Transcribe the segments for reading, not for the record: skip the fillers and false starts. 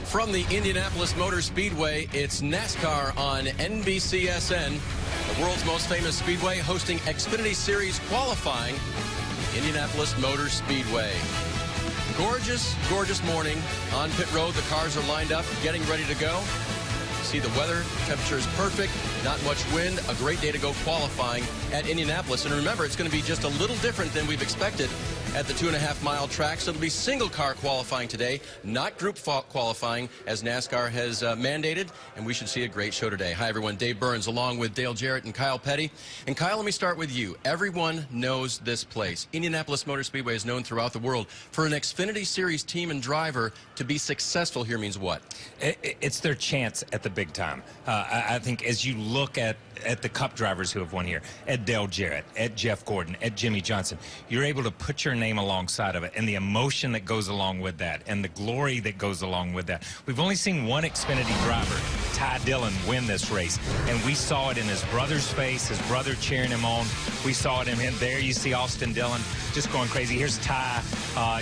From the Indianapolis Motor Speedway, it's NASCAR on NBCSN, the world's most famous speedway, hosting Xfinity Series qualifying, Indianapolis Motor Speedway. Gorgeous, gorgeous morning on pit road. The cars are lined up, getting ready to go. See the weather, temperature is perfect, not much wind, a great day to go qualifying at Indianapolis. And remember, it's going to be just a little different than we've expected at the 2.5-mile track. So it'll be single car qualifying today, not group qualifying as NASCAR has mandated. And we should see a great show today. Hi, everyone. Dave Burns along with Dale Jarrett and Kyle Petty. And Kyle, let me start with you. Everyone knows this place. Indianapolis Motor Speedway is known throughout the world. For an Xfinity Series team and driver to be successful here means what? It's their chance at the big time. I think as you look at the Cup drivers who have won here, at Dale Jarrett, at Jeff Gordon, at Jimmy Johnson, you're able to put your name alongside of it, and the emotion that goes along with that, and the glory that goes along with that. We've only seen one Xfinity driver, Ty Dillon, win this race, and we saw it in his brother's face, his brother cheering him on. We saw it in him. There you see Austin Dillon just going crazy. Here's Ty.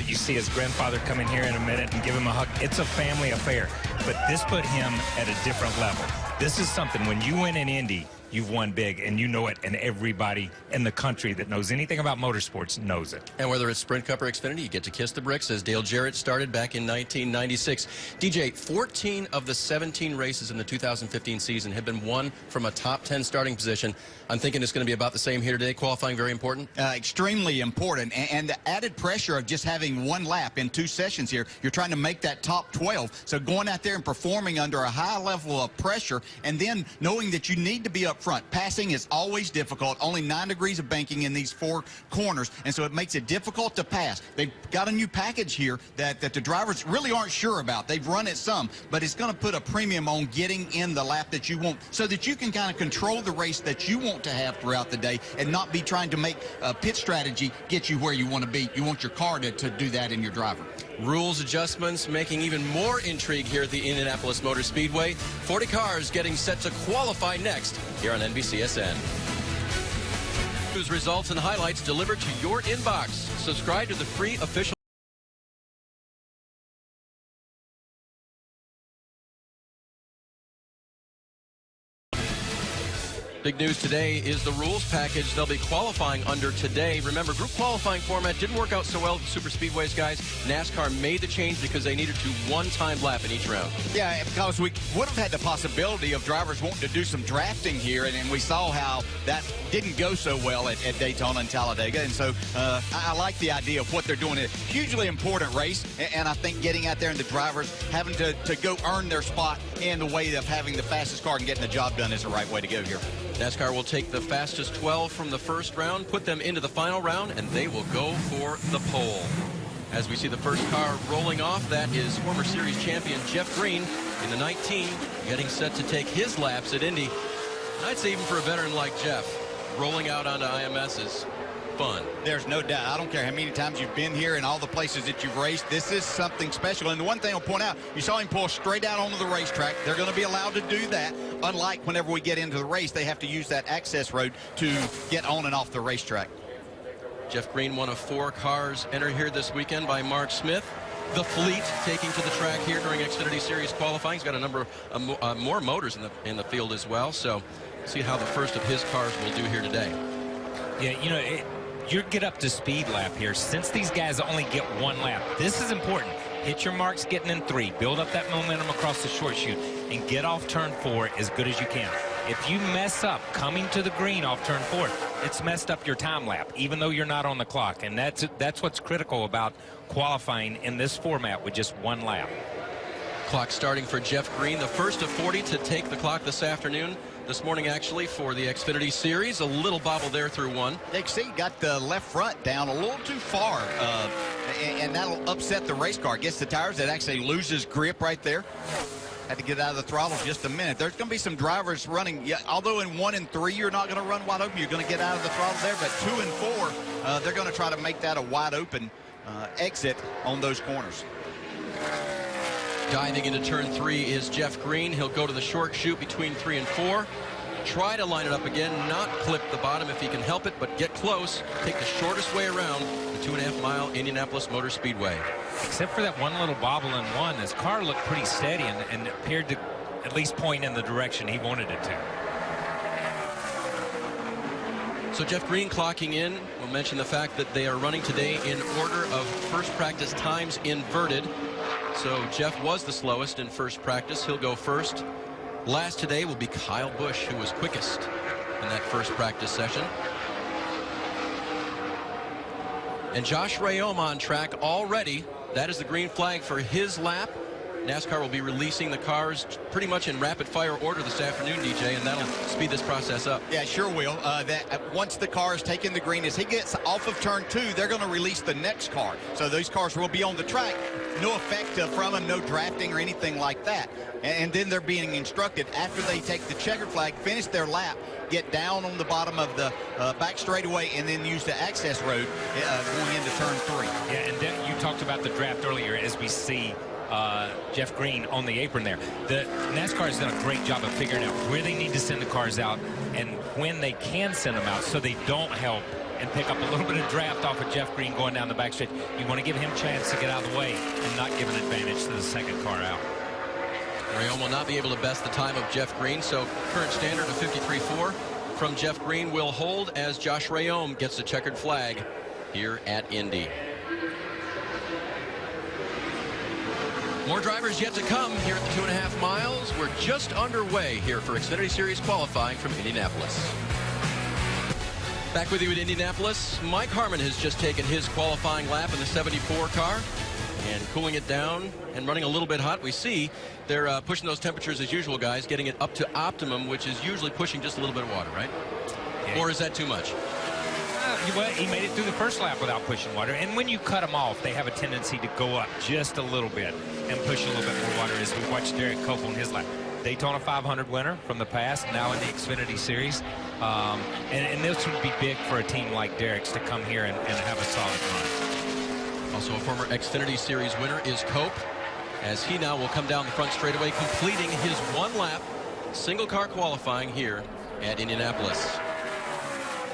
You see his grandfather come in here in a minute and give him a hug. It's a family affair, but this put him at a different level. This is something, when you win in Indy, you've won big, and you know it, and everybody in the country that knows anything about motorsports knows it. And whether it's Sprint Cup or Xfinity, you get to kiss the bricks, as Dale Jarrett started back in 1996. DJ, 14 of the 17 races in the 2015 season have been won from a top 10 starting position. I'm thinking it's going to be about the same here today. Qualifying very important? Extremely important. And the added pressure of just having one lap in 2 sessions here, you're trying to make that top 12. So going out there and performing under a high level of pressure, and then knowing that you need to be up front. Passing is always difficult. Only 9 degrees of banking in these 4 corners, and so it makes it difficult to pass. They've got a new package here that the drivers really aren't sure about. They've run it some, but it's going to put a premium on getting in the lap that you want, so that you can kind of control the race that you want to have throughout the day, and not be trying to make a pit strategy get you where you want to be. You want your car to do that in your driver. Rules adjustments making even more intrigue here at the Indianapolis Motor Speedway. 40 cars getting set to qualify next here on NBCSN. News, results, and highlights delivered to your inbox. Subscribe to the free official Big news today is the rules package they'll be qualifying under today. Remember, group qualifying format didn't work out so well with the super speedways, guys. NASCAR made the change because they needed to one-time lap in each round. Yeah, because we would have had the possibility of drivers wanting to do some drafting here, and we saw how that didn't go so well at Daytona and Talladega. And so I like the idea of what they're doing. It's a hugely important race, and I think getting out there and the drivers having to go earn their spot in the way of having the fastest car and getting the job done is the right way to go here. NASCAR will take the fastest 12 from the first round, put them into the final round, and they will go for the pole. As we see the first car rolling off, that is former series champion Jeff Green in the 19, getting set to take his laps at Indy. I'd say even for a veteran like Jeff, rolling out onto IMS is fun. There's no doubt. I don't care how many times you've been here and all the places that you've raced. This is something special. And the one thing I'll point out, you saw him pull straight out onto the racetrack. They're going to be allowed to do that. Unlike whenever we get into the race, they have to use that access road to get on and off the racetrack. Jeff Green, one of 4 cars entered here this weekend by Mark Smith. The fleet taking to the track here during Xfinity Series qualifying. He's got a number of more motors in the field as well. So see how the first of his cars will do here today. Yeah, you know, you get up to speed lap here. Since these guys only get 1 lap, this is important. Hit your marks getting in 3. Build up that momentum across the short chute and get off turn 4 as good as you can. If you mess up coming to the green off turn 4, it's messed up your time lap, even though you're not on the clock. And that's what's critical about qualifying in this format with just 1 lap. Clock starting for Jeff Green, the first of 40 to take the clock this morning actually, for the Xfinity Series. A little bobble there through 1. XC got the left front down a little too far, and that'll upset the race car. Gets the tires, that actually loses grip right there. Had to get out of the throttle just a minute. There's going to be some drivers running, although in 1 and 3 you're not going to run wide open. You're going to get out of the throttle there, but 2 and 4, they're going to try to make that a wide open exit on those corners. Diving into turn 3 is Jeff Green. He'll go to the short chute between 3 and 4. Try to line it up again, not clip the bottom if he can help it, but get close. Take the shortest way around the 2.5-mile Indianapolis Motor Speedway. except for that one little bobble in one, his car looked pretty steady and appeared to at least point in the direction he wanted it to. So Jeff Green clocking in. We'll mention the fact that they are running today in order of first practice times inverted. So Jeff was the slowest in first practice. He'll go first. Last today will be Kyle Busch, who was quickest in that first practice session. And Josh Rayom on track already. That is the green flag for his lap. NASCAR will be releasing the cars pretty much in rapid fire order this afternoon, DJ, and that'll speed this process up. Yeah, sure will. Once the car is taking the green, as he gets off of turn 2, they're going to release the next car. So those cars will be on the track. No effect from them, no drafting or anything like that. And then they're being instructed after they take the checkered flag, finish their lap, get down on the bottom of the back straightaway, and then use the access road going into turn 3. Yeah, and you talked about the draft earlier as we see Jeff Green on the apron there. The NASCAR has done a great job of figuring out where they need to send the cars out and when they can send them out so they don't help and pick up a little bit of draft off of Jeff Green going down the backstretch. You want to give him a chance to get out of the way and not give an advantage to the second car out. Rayom will not be able to best the time of Jeff Green, so current standard of 53.4 from Jeff Green will hold as Josh Rayom gets the checkered flag here at Indy. More drivers yet to come here at the 2.5 miles. We're just underway here for Xfinity Series qualifying from Indianapolis. Back with you at Indianapolis. Mike Harmon has just taken his qualifying lap in the 74 car and cooling it down and running a little bit hot. We see they're pushing those temperatures as usual, guys, getting it up to optimum, which is usually pushing just a little bit of water, right? Yeah. Or is that too much? Well, he made it through the first lap without pushing water. And when you cut them off, they have a tendency to go up just a little bit and push a little bit more water, as we watched Derek Cope on his lap. Daytona 500 winner from the past, now in the Xfinity Series. And this would be big for a team like Derek's to come here and have a solid run. Also a former Xfinity Series winner is Cope, as he now will come down the front straightaway, completing his one-lap single-car qualifying here at Indianapolis.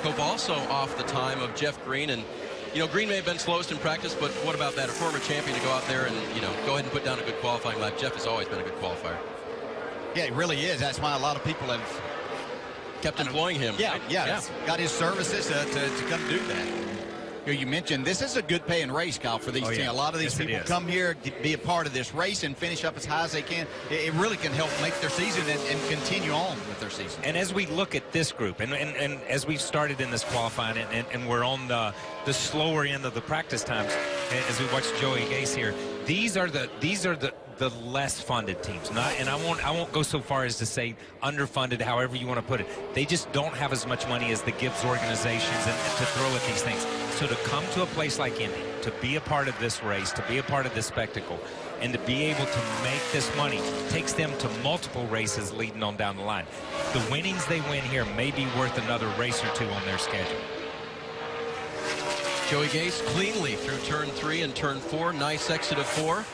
Cope also off the time of Jeff Green, and you know, Green may have been slowest in practice, but what about that? A former champion to go out there and, you know, go ahead and put down a good qualifying lap. Jeff has always been a good qualifier. Yeah, it really is. That's why a lot of people have kept employing him. Yeah, right? yeah. Got his services to come do that. You mentioned this is a good paying race, Kyle, for these teams. Yeah. A lot of these people come here, be a part of this race, and finish up as high as they can. It really can help make their season and continue on with their season. And as we look at this group, and as we've started in this qualifying, and we're on the slower end of the practice times, as we watch Joey Gase here, these are the less funded teams. And I won't go so far as to say underfunded, however you want to put it. They just don't have as much money as the Gibbs organizations and to throw at these things. So to come to a place like Indy, to be a part of this race, to be a part of this spectacle, and to be able to make this money takes them to multiple races leading on down the line. The winnings they win here may be worth another race or two on their schedule. Joey Gase cleanly through turn 3 and turn 4. Nice exit of 4.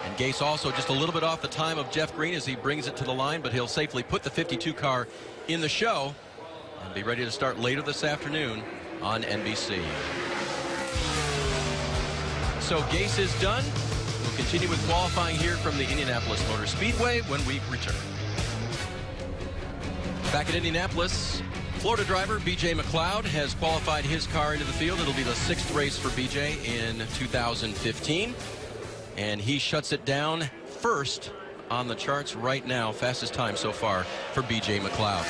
And Gase also just a little bit off the time of Jeff Green as he brings it to the line, but he'll safely put the 52 car in the show and be ready to start later this afternoon on NBC. So Gase is done. We'll continue with qualifying here from the Indianapolis Motor Speedway when we return. Back at Indianapolis, Florida driver B.J. McLeod has qualified his car into the field. It'll be the 6th race for B.J. in 2015. And he shuts it down first on the charts right now. Fastest time so far for B.J. McLeod.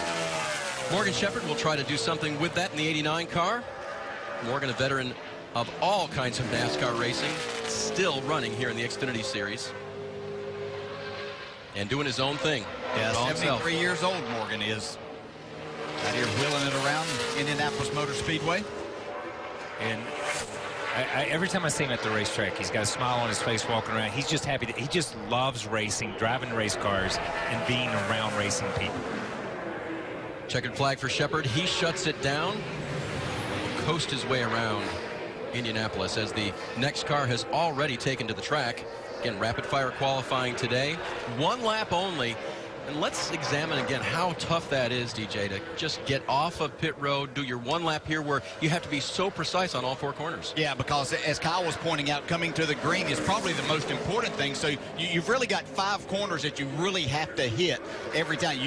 Morgan Shepherd will try to do something with that in the 89 car. Morgan, a veteran of all kinds of NASCAR racing, still running here in the Xfinity Series. And doing his own thing. Yeah, 73 years old Morgan is. Out here wheeling it around Indianapolis Motor Speedway. And every time I see him at the racetrack, he's got a smile on his face walking around. He's just happy. He just loves racing, driving race cars, and being around racing people. Checkered flag for Shepherd. He shuts it down. Will coast his way around Indianapolis as the next car has already taken to the track. Again, rapid fire qualifying today. One lap only. And let's examine again how tough that is, DJ, to just get off of pit road, do your one lap here where you have to be so precise on all four corners. Yeah, because as Kyle was pointing out, coming to the green is probably the most important thing. So you've really got 5 corners that you really have to hit every time.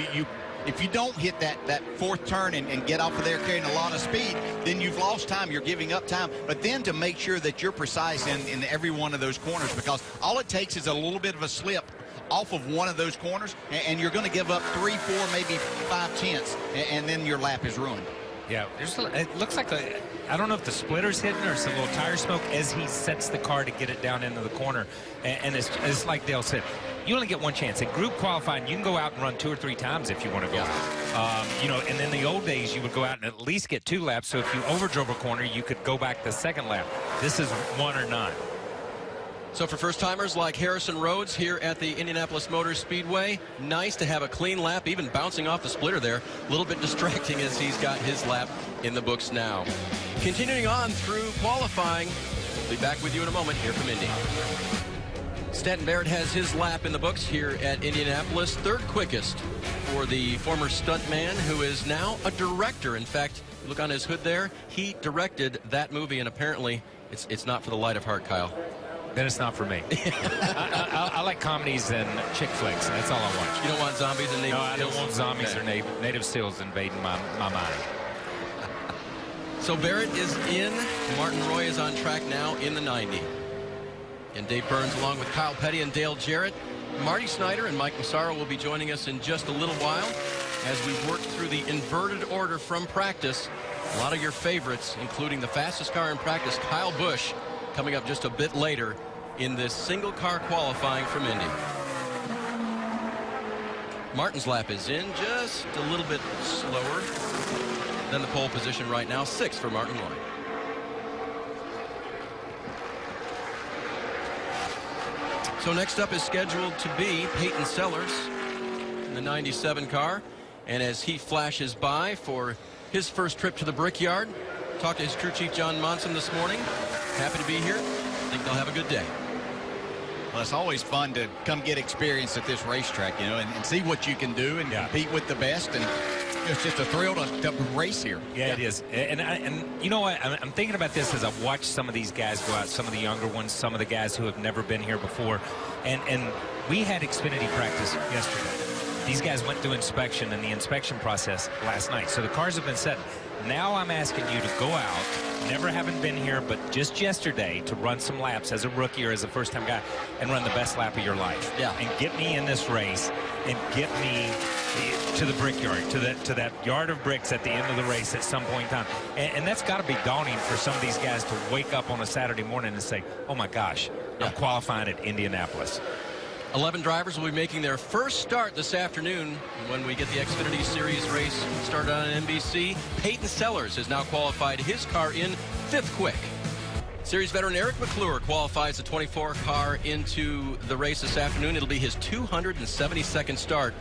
If you don't hit that fourth turn and get off of there carrying a lot of speed, then you've lost time. You're giving up time. But then to make sure that you're precise in every one of those corners, because all it takes is a little bit of a slip off of one of those corners, and you're going to give up 3, 4, maybe 5 tenths, and then your lap is ruined. Yeah, it looks like I don't know if the splitter's hitting or it's a little tire smoke as he sets the car to get it down into the corner. And it's like Dale said, you only get one chance. In group qualifying, you can go out and run 2 or 3 times if you want to go out. You know, and in the old days, you would go out and at least get 2 laps. So if you overdrove a corner, you could go back the second lap. This is 1 or none. So for first-timers like Harrison Rhodes here at the Indianapolis Motor Speedway, nice to have a clean lap, even bouncing off the splitter there. A little bit distracting as he's got his lap in the books now. Continuing on through qualifying, we'll be back with you in a moment here from Indy. Stanton Barrett has his lap in the books here at Indianapolis, 3rd quickest for the former stuntman who is now a director. In fact, look on his hood there, he directed that movie, and apparently it's not for the light of heart, Kyle. Then it's not for me. I like comedies and chick flicks. That's all I watch. You don't want zombies and native seals? No, I don't want zombies or native seals invading my mind. So Barrett is in. Martin Roy is on track now in the 90. And Dave Burns along with Kyle Petty and Dale Jarrett. Marty Snyder and Mike Massaro will be joining us in just a little while as we work through the inverted order from practice. A lot of your favorites, including the fastest car in practice, Kyle Busch, coming up just a bit later in this single car qualifying from Indy. Martin's lap is in just a little bit slower than the pole position right now. 6th for Martin Roy. So next up is scheduled to be Peyton Sellers in the 97 car. And as he flashes by for his first trip to the Brickyard, talked to his crew chief John Monson this morning. Happy to be here. I think they'll have a good day. Well, it's always fun to come get experience at this racetrack, you know, and see what you can do and compete with the best. And it's just a thrill to race here. Yeah, it is. And you know what? I'm thinking about this as I've watched some of these guys go out, some of the younger ones, some of the guys who have never been here before. And we had Xfinity practice yesterday. These guys went through inspection and the inspection process last night. So the cars have been set. Now I'm asking you to go out, never having been here, but just yesterday, to run some laps as a rookie or as a first-time guy and run the best lap of your life. Yeah. And get me in this race and get me to the Brickyard, to that yard of bricks at the end of the race at some point in time. And that's got to be daunting for some of these guys to wake up on a Saturday morning and say, oh my gosh, I'm qualifying at Indianapolis. 11 drivers will be making their first start this afternoon when we get the Xfinity Series race started on NBC. Peyton Sellers has now qualified his car in 5th quick. Series veteran Eric McClure qualifies the 24 car into the race this afternoon. It'll be his 272nd start.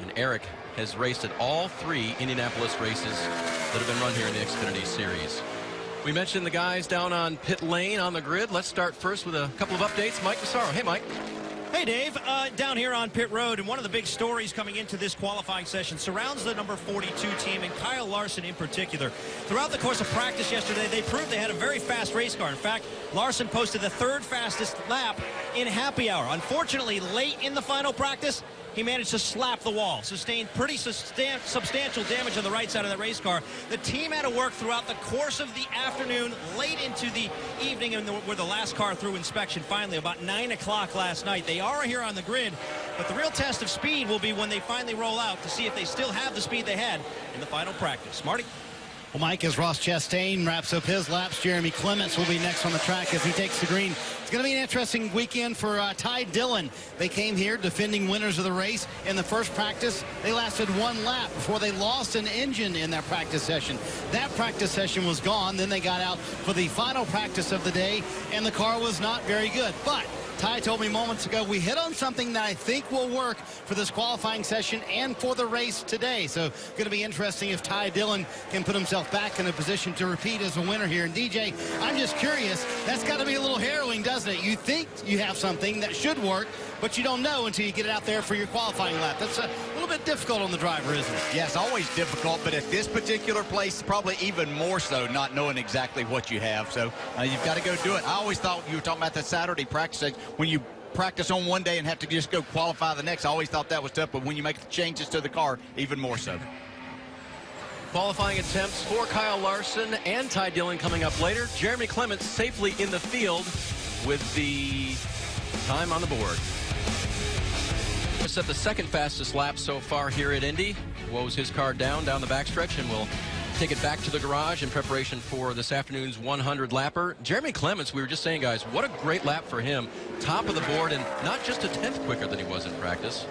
And Eric has raced at all 3 Indianapolis races that have been run here in the Xfinity Series. We mentioned the guys down on pit lane on the grid. Let's start first with a couple of updates. Mike Massaro. Hey, Mike. Hey, Dave. Down here on pit road, and one of the big stories coming into this qualifying session surrounds the number 42 team, and Kyle Larson in particular. Throughout the course of practice yesterday, they proved they had a very fast race car. In fact, Larson posted the 3rd fastest lap in happy hour. Unfortunately, late in the final practice, he managed to slap the wall, sustained pretty substantial damage on the right side of that race car. The team had to work throughout the course of the afternoon, late into the evening, and were the last car through inspection finally about 9 o'clock last night. They are here on the grid, but the real test of speed will be when they finally roll out to see if they still have the speed they had in the final practice. Marty? Well, Mike, as Ross Chastain wraps up his laps, Jeremy Clements will be next on the track as he takes the green. It's going to be an interesting weekend for Ty Dillon. They came here defending winners of the race. In the first practice, they lasted 1 lap before they lost an engine in their practice session. That practice session was gone. Then they got out for the final practice of the day, and the car was not very good. But Ty told me moments ago we hit on something that I think will work for this qualifying session and for the race today. So going to be interesting if Ty Dillon can put himself back in a position to repeat as a winner here. And DJ, I'm just curious, that's got to be a little harrowing, doesn't doesn't it? You think you have something that should work, but you don't know until you get it out there for your qualifying lap. That's a little bit difficult on the driver, isn't it? Yes, always difficult, but at this particular place, probably even more so, not knowing exactly what you have. So you've got to go do it. I always thought you were talking about the Saturday practice. When you practice on one day and have to just go qualify the next, I always thought that was tough, but when you make the changes to the car, even more so. Qualifying attempts for Kyle Larson and Ty Dillon coming up later. Jeremy Clements safely in the field with the time on the board. Set the second fastest lap so far here at Indy. Woes his car down the backstretch and will take it back to the garage in preparation for this afternoon's 100 lapper. Jeremy Clements, we were just saying, guys, what a great lap for him. Top of the board and not just a tenth quicker than he was in practice.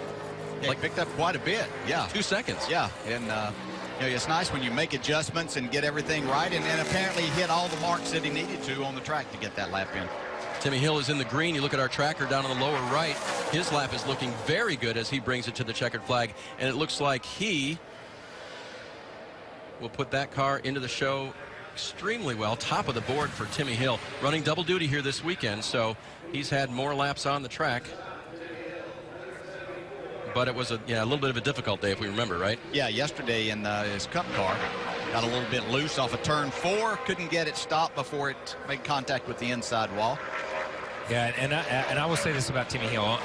Yeah, like picked up quite a bit. Yeah. 2 seconds. Yeah. And you know, it's nice when you make adjustments and get everything right, and then apparently he hit all the marks that he needed to on the track to get that lap in. Timmy Hill is in the green. You look at our tracker down on the lower right. His lap is looking very good as he brings it to the checkered flag. And it looks like he will put that car into the show extremely well. Top of the board for Timmy Hill. Running double duty here this weekend, so he's had more laps on the track. But it was a little bit of a difficult day, if we remember, right? Yeah, yesterday in his Cup car. Got a little bit loose off of turn 4. Couldn't get it stopped before it made contact with the inside wall. Yeah, and I will say this about Timmy Hill.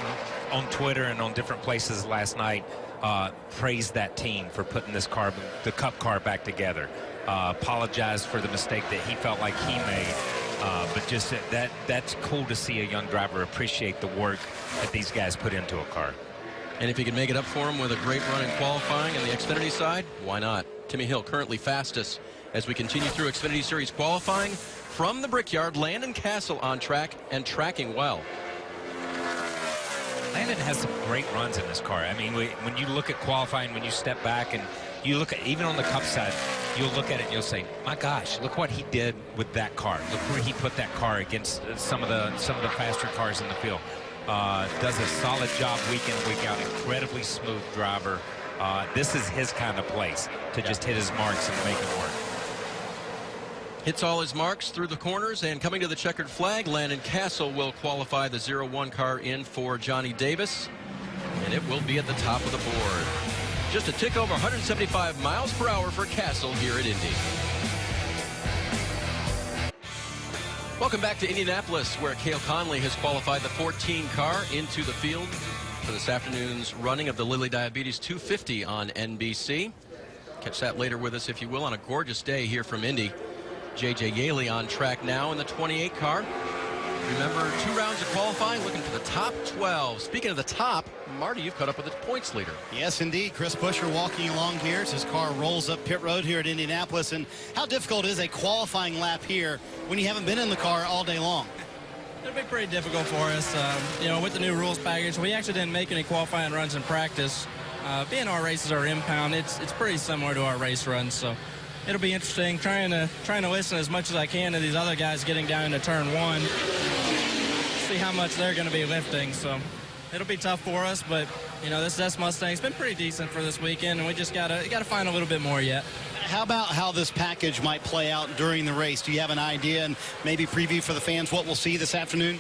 On Twitter and on different places last night, praised that team for putting this car, the Cup car, back together. Apologized for the mistake that he felt like he made. But just that's cool to see a young driver appreciate the work that these guys put into a car. And if he can make it up for him with a great run in qualifying on the Xfinity side, why not? Timmy Hill currently fastest as we continue through Xfinity Series qualifying. From the Brickyard, Landon Castle on track and tracking well. Landon has some great runs in this car. I mean, when you look at qualifying, when you step back and you look at, even on the Cup side, you'll look at it and you'll say, my gosh, look what he did with that car. Look where he put that car against some of the faster cars in the field. Does a solid job week in, week out. Incredibly smooth driver. This is his kind of place to just hit his marks and make it work. Hits all his marks through the corners, and coming to the checkered flag, Landon Castle will qualify the 0-1 car in for Johnny Davis, and it will be at the top of the board. Just a tick over 175 miles per hour for Castle here at Indy. Welcome back to Indianapolis, where Cale Conley has qualified the 14 car into the field for this afternoon's running of the Lilly Diabetes 250 on NBC. Catch that later with us, if you will, on a gorgeous day here from Indy. J.J. Yaley on track now in the 28 car. Remember, 2 rounds of qualifying, looking for the top 12. Speaking of the top, Marty, you've caught up with the points leader. Yes, indeed. Chris Buescher walking along here as his car rolls up pit road here at Indianapolis. And how difficult is a qualifying lap here when you haven't been in the car all day long? It'll be pretty difficult for us. You know, with the new rules package, we actually didn't make any qualifying runs in practice. Being our races are impound, it's pretty similar to our race runs. So it'll be interesting trying to listen as much as I can to these other guys getting down into turn 1. See how much they're going to be lifting. So it'll be tough for us, but you know, this Mustang's been pretty decent for this weekend, and we just gotta find a little bit more yet. How about how this package might play out during the race? Do you have an idea and maybe preview for the fans what we'll see this afternoon?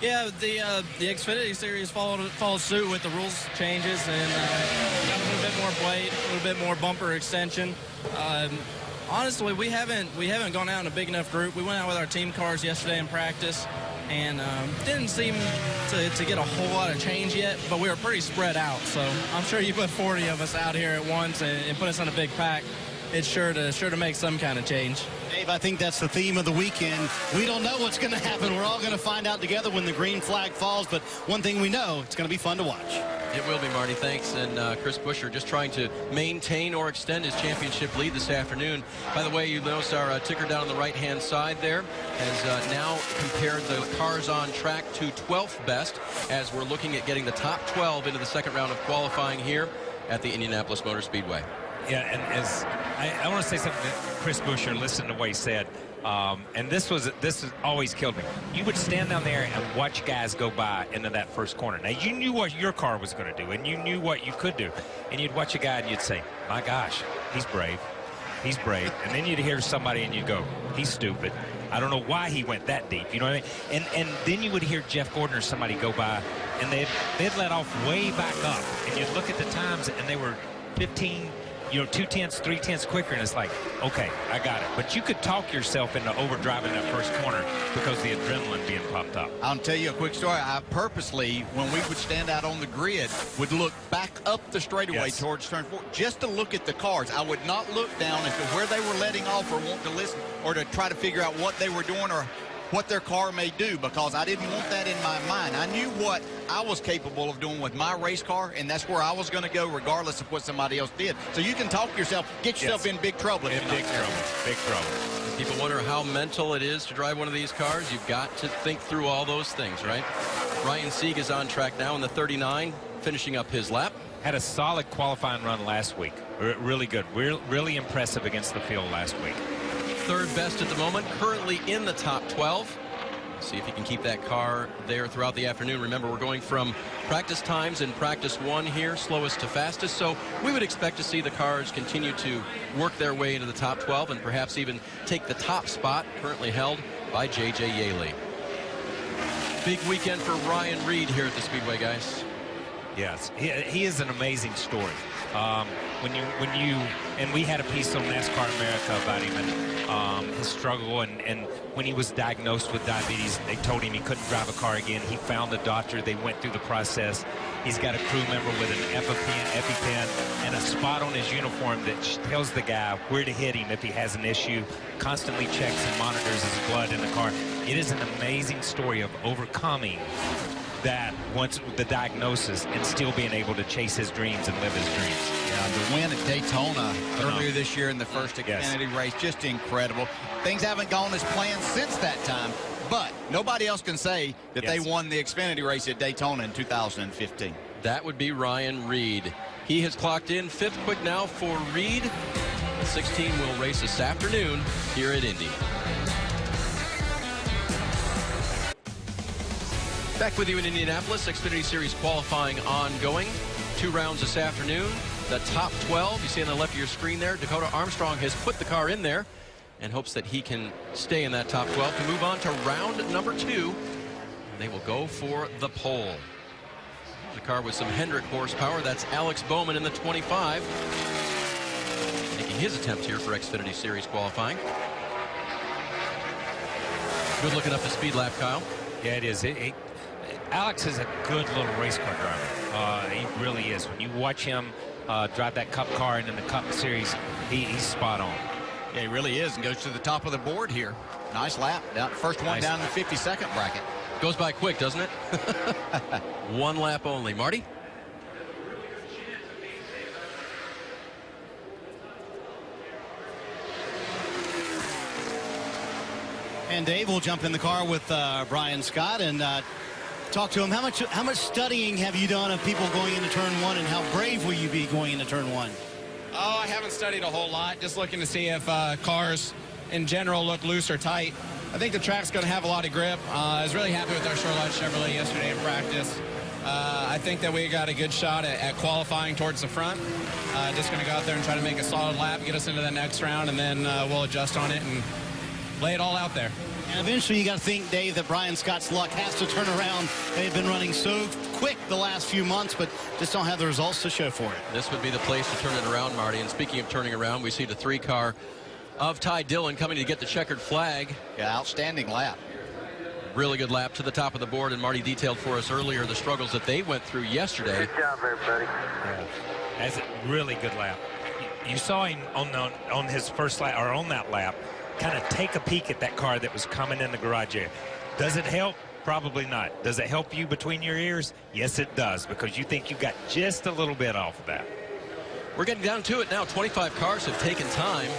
Yeah, the Xfinity Series followed suit with the rules changes and got a little bit more blade, a little bit more bumper extension. Honestly, we haven't gone out in a big enough group. We went out with our team cars yesterday in practice, and didn't seem to get a whole lot of change yet, but we were pretty spread out. So I'm sure you put 40 of us out here at once and put us in a big pack, it's sure to make some kind of change. Dave, I think that's the theme of the weekend. We don't know what's going to happen. We're all going to find out together when the green flag falls, but one thing we know, it's going to be fun to watch. It will be, Marty. Thanks. And Chris Buescher just trying to maintain or extend his championship lead this afternoon. By the way, you notice our ticker down on the right-hand side there has now compared the cars on track to 12th best as we're looking at getting the top 12 into the second round of qualifying here at the Indianapolis Motor Speedway. Yeah, and as I want to say something that Chris Buescher, listen to what he said. And this has always killed me. You would stand down there and watch guys go by into that first corner. Now, you knew what your car was going to do, and you knew what you could do. And you'd watch a guy and you'd say, my gosh, he's brave. He's brave. And then you'd hear somebody and you'd go, he's stupid. I don't know why he went that deep. You know what I mean? And then you would hear Jeff Gordon or somebody go by, and they'd let off way back up. And you'd look at the times, and they were 15, 2/10, 3/10 quicker, and it's like, okay, I got it. But you could talk yourself into overdriving that first corner because the adrenaline being pumped up. I'll tell you a quick story. I purposely, when we would stand out on the grid, would look back up the straightaway towards turn 4 just to look at the cars. I would not look down as to where they were letting off or want to listen or to try to figure out what they were doing or what their car may do, because I didn't want that in my mind. I knew what I was capable of doing with my race car, and that's where I was going to go regardless of what somebody else did. So you can talk yourself, get yourself in big trouble. Big trouble. Big trouble. People wonder how mental it is to drive one of these cars. You've got to think through all those things, right? Ryan Sieg is on track now in the 39, finishing up his lap. Had a solid qualifying run last week. Really good. Really impressive against the field last week. Third best at the moment, currently in the top 12. See if he can keep that car there throughout the afternoon. Remember, we're going from practice times in practice 1 here, slowest to fastest. So we would expect to see the cars continue to work their way into the top 12 and perhaps even take the top spot currently held by J.J. Yaley. Big weekend for Ryan Reed here at the Speedway, guys. Yes, he is an amazing story. And we had a piece on NASCAR America about him and his struggle, and when he was diagnosed with diabetes, they told him he couldn't drive a car again. He found a doctor. They went through the process. He's got a crew member with an EpiPen and a spot on his uniform that tells the guy where to hit him if he has an issue, constantly checks and monitors his blood in the car. It is an amazing story of overcoming that once the diagnosis and still being able to chase his dreams and live his dreams. Yeah, the win at Daytona earlier this year in the first Xfinity race, just incredible. Things haven't gone as planned since that time, but nobody else can say that they won the Xfinity race at Daytona in 2015. That would be Ryan Reed. He has clocked in 5th quick now for Reed. 16 will race this afternoon here at Indy. Back with you in Indianapolis. Xfinity Series qualifying ongoing. 2 rounds this afternoon. The top 12, you see on the left of your screen there, Dakota Armstrong has put the car in there and hopes that he can stay in that top 12 to move on to round number 2. And they will go for the pole. The car with some Hendrick horsepower. That's Alex Bowman in the 25. Making his attempt here for Xfinity Series qualifying. Good looking up the speed lap, Kyle. Yeah, it is. Alex is a good little race car driver. He really is. When you watch him drive that Cup car and in the Cup Series, he's spot on. Yeah, he really is, and goes to the top of the board here. Nice lap. First one down in the 52nd bracket. Goes by quick, doesn't it? 1 lap only. Marty? And Dave will jump in the car with Brian Scott and talk to him. How much studying have you done of people going into turn 1, and how brave will you be going into turn 1? Oh, I haven't studied a whole lot. Just looking to see if cars in general look loose or tight. I think the track's going to have a lot of grip. I was really happy with our Shoreline Chevrolet yesterday in practice. I think that we got a good shot at qualifying towards the front. Just going to go out there and try to make a solid lap, get us into the next round, and then we'll adjust on it and lay it all out there. And eventually you got to think, Dave, that Brian Scott's luck has to turn around. They've been running so quick the last few months, but just don't have the results to show for it. This would be the place to turn it around, Marty. And speaking of turning around, we see the 3 car of Ty Dillon coming to get the checkered flag. Yeah, outstanding lap. Really good lap to the top of the board, and Marty detailed for us earlier the struggles that they went through yesterday. Good job, everybody. Yeah, that's a really good lap. You saw him on his first lap, or on that lap, kind of take a peek at that car that was coming in the garage area. Does it help? Probably not. Does it help you between your ears? Yes, it does, because you think you got just a little bit off of that. We're getting down to it now. 25 cars have taken time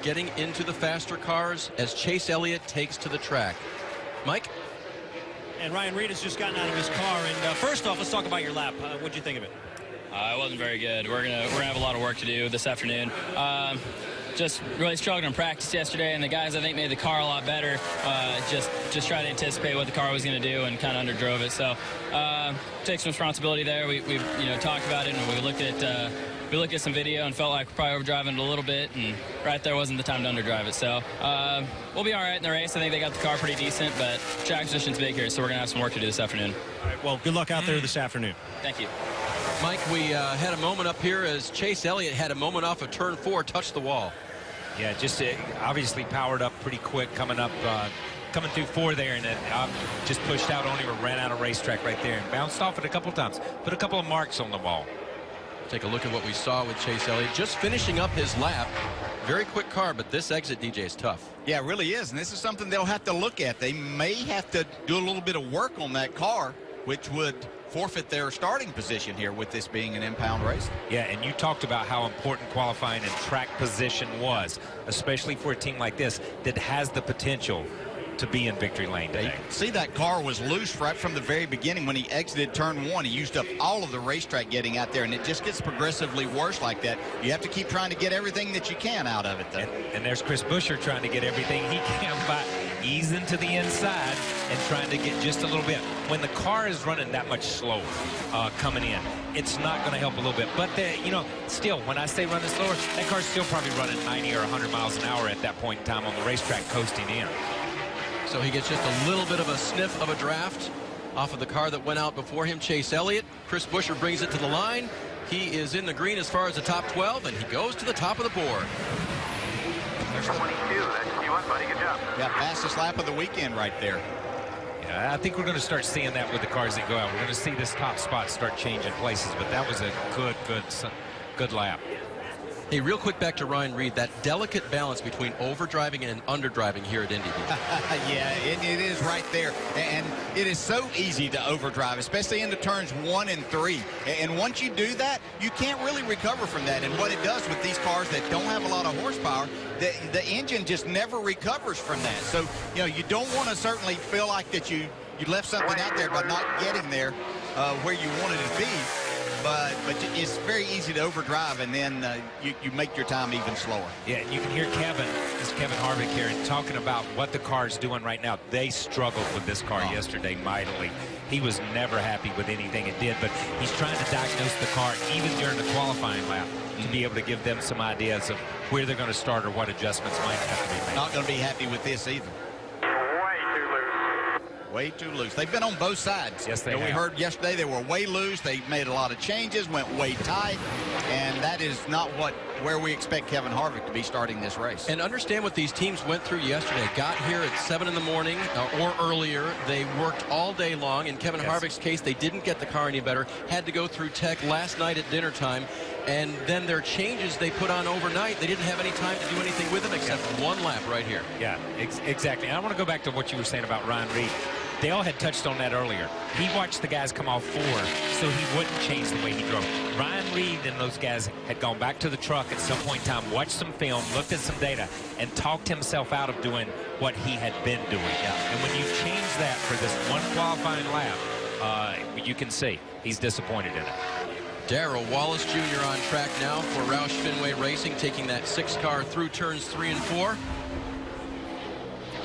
getting into the faster cars as Chase Elliott takes to the track. Mike? And Ryan Reed has just gotten out of his car. And first off, let's talk about your lap. What'd you think of it? It wasn't very good. We're gonna have a lot of work to do this afternoon. Just really struggled in practice yesterday, and the guys I think made the car a lot better. Just try to anticipate what the car was going to do and kind of underdrove it. So take some responsibility there. We talked about it, and we looked at we looked at some video and felt like we're probably overdriving it a little bit, and right there wasn't the time to underdrive it. So we'll be all right in the race. I think they got the car pretty decent, but track position's big here, so we're going to have some work to do this afternoon. All right, well, good luck out there this afternoon. Thank you. Mike, we had a moment up here as Chase Elliott had a moment off of turn 4, touched the wall. Yeah, just obviously powered up pretty quick coming through 4 there, and just pushed out on him or ran out of racetrack right there and bounced off it a couple times. Put a couple of marks on the wall. Take a look at what we saw with Chase Elliott just finishing up his lap. Very quick car, but this exit, DJ, is tough. Yeah, it really is, and this is something they'll have to look at. They may have to do a little bit of work on that car, which would forfeit their starting position here with this being an impound race. Yeah, and you talked about how important qualifying and track position was, especially for a team like this that has the potential to be in victory lane today. See, that car was loose right from the very beginning. When he exited turn 1, he used up all of the racetrack getting out there, and it just gets progressively worse like that. You have to keep trying to get everything that you can out of it, though. And there's Chris Buescher trying to get everything he can by easing to the inside and trying to get just a little bit. When the car is running that much slower coming in, it's not going to help a little bit. But, still, when I say running slower, that car's still probably running 90 or 100 miles an hour at that point in time on the racetrack coasting in. So he gets just a little bit of a sniff of a draft off of the car that went out before him, Chase Elliott. Chris Buescher brings it to the line. He is in the green as far as the top 12, and he goes to the top of the board. There's 22. That's you, buddy. Good job. Yeah, fastest lap of the weekend right there. Yeah, I think we're going to start seeing that with the cars that go out. We're going to see this top spot start changing places, but that was a good lap. Hey, real quick back to Ryan Reed, that delicate balance between overdriving and underdriving here at Indy. Yeah, it is right there. And it is so easy to overdrive, especially into turns 1 and 3. And once you do that, you can't really recover from that. And what it does with these cars that don't have a lot of horsepower, the engine just never recovers from that. So, you don't want to certainly feel like that you left something out there by not getting there where you wanted to be. But it's very easy to overdrive, and then you make your time even slower. Yeah, and you can hear Kevin Harvick here, talking about what the car is doing right now. They struggled with this car yesterday mightily. He was never happy with anything it did, but he's trying to diagnose the car even during the qualifying lap to be able to give them some ideas of where they're going to start or what adjustments might have to be made. Not going to be happy with this either. Way too loose. They've been on both sides. Yes, they have. We heard yesterday they were way loose. They made a lot of changes, went way tight, and that is not where we expect Kevin Harvick to be starting this race. And understand what these teams went through yesterday. Got here at 7 in the morning or earlier. They worked all day long. In Kevin Harvick's case, they didn't get the car any better. Had to go through tech last night at dinner time. And then their changes they put on overnight, they didn't have any time to do anything with them except one lap right here. Yeah, exactly. And I want to go back to what you were saying about Ryan Reed. Dale had touched on that earlier. He watched the guys come off 4 so he wouldn't change the way he drove. Ryan Reed and those guys had gone back to the truck at some point in time, watched some film, looked at some data, and talked himself out of doing what he had been doing. Yeah. And when you change that for this one qualifying lap, you can see he's disappointed in it. Darrell Wallace Jr. on track now for Roush Fenway Racing, taking that 6 car through turns 3 and 4.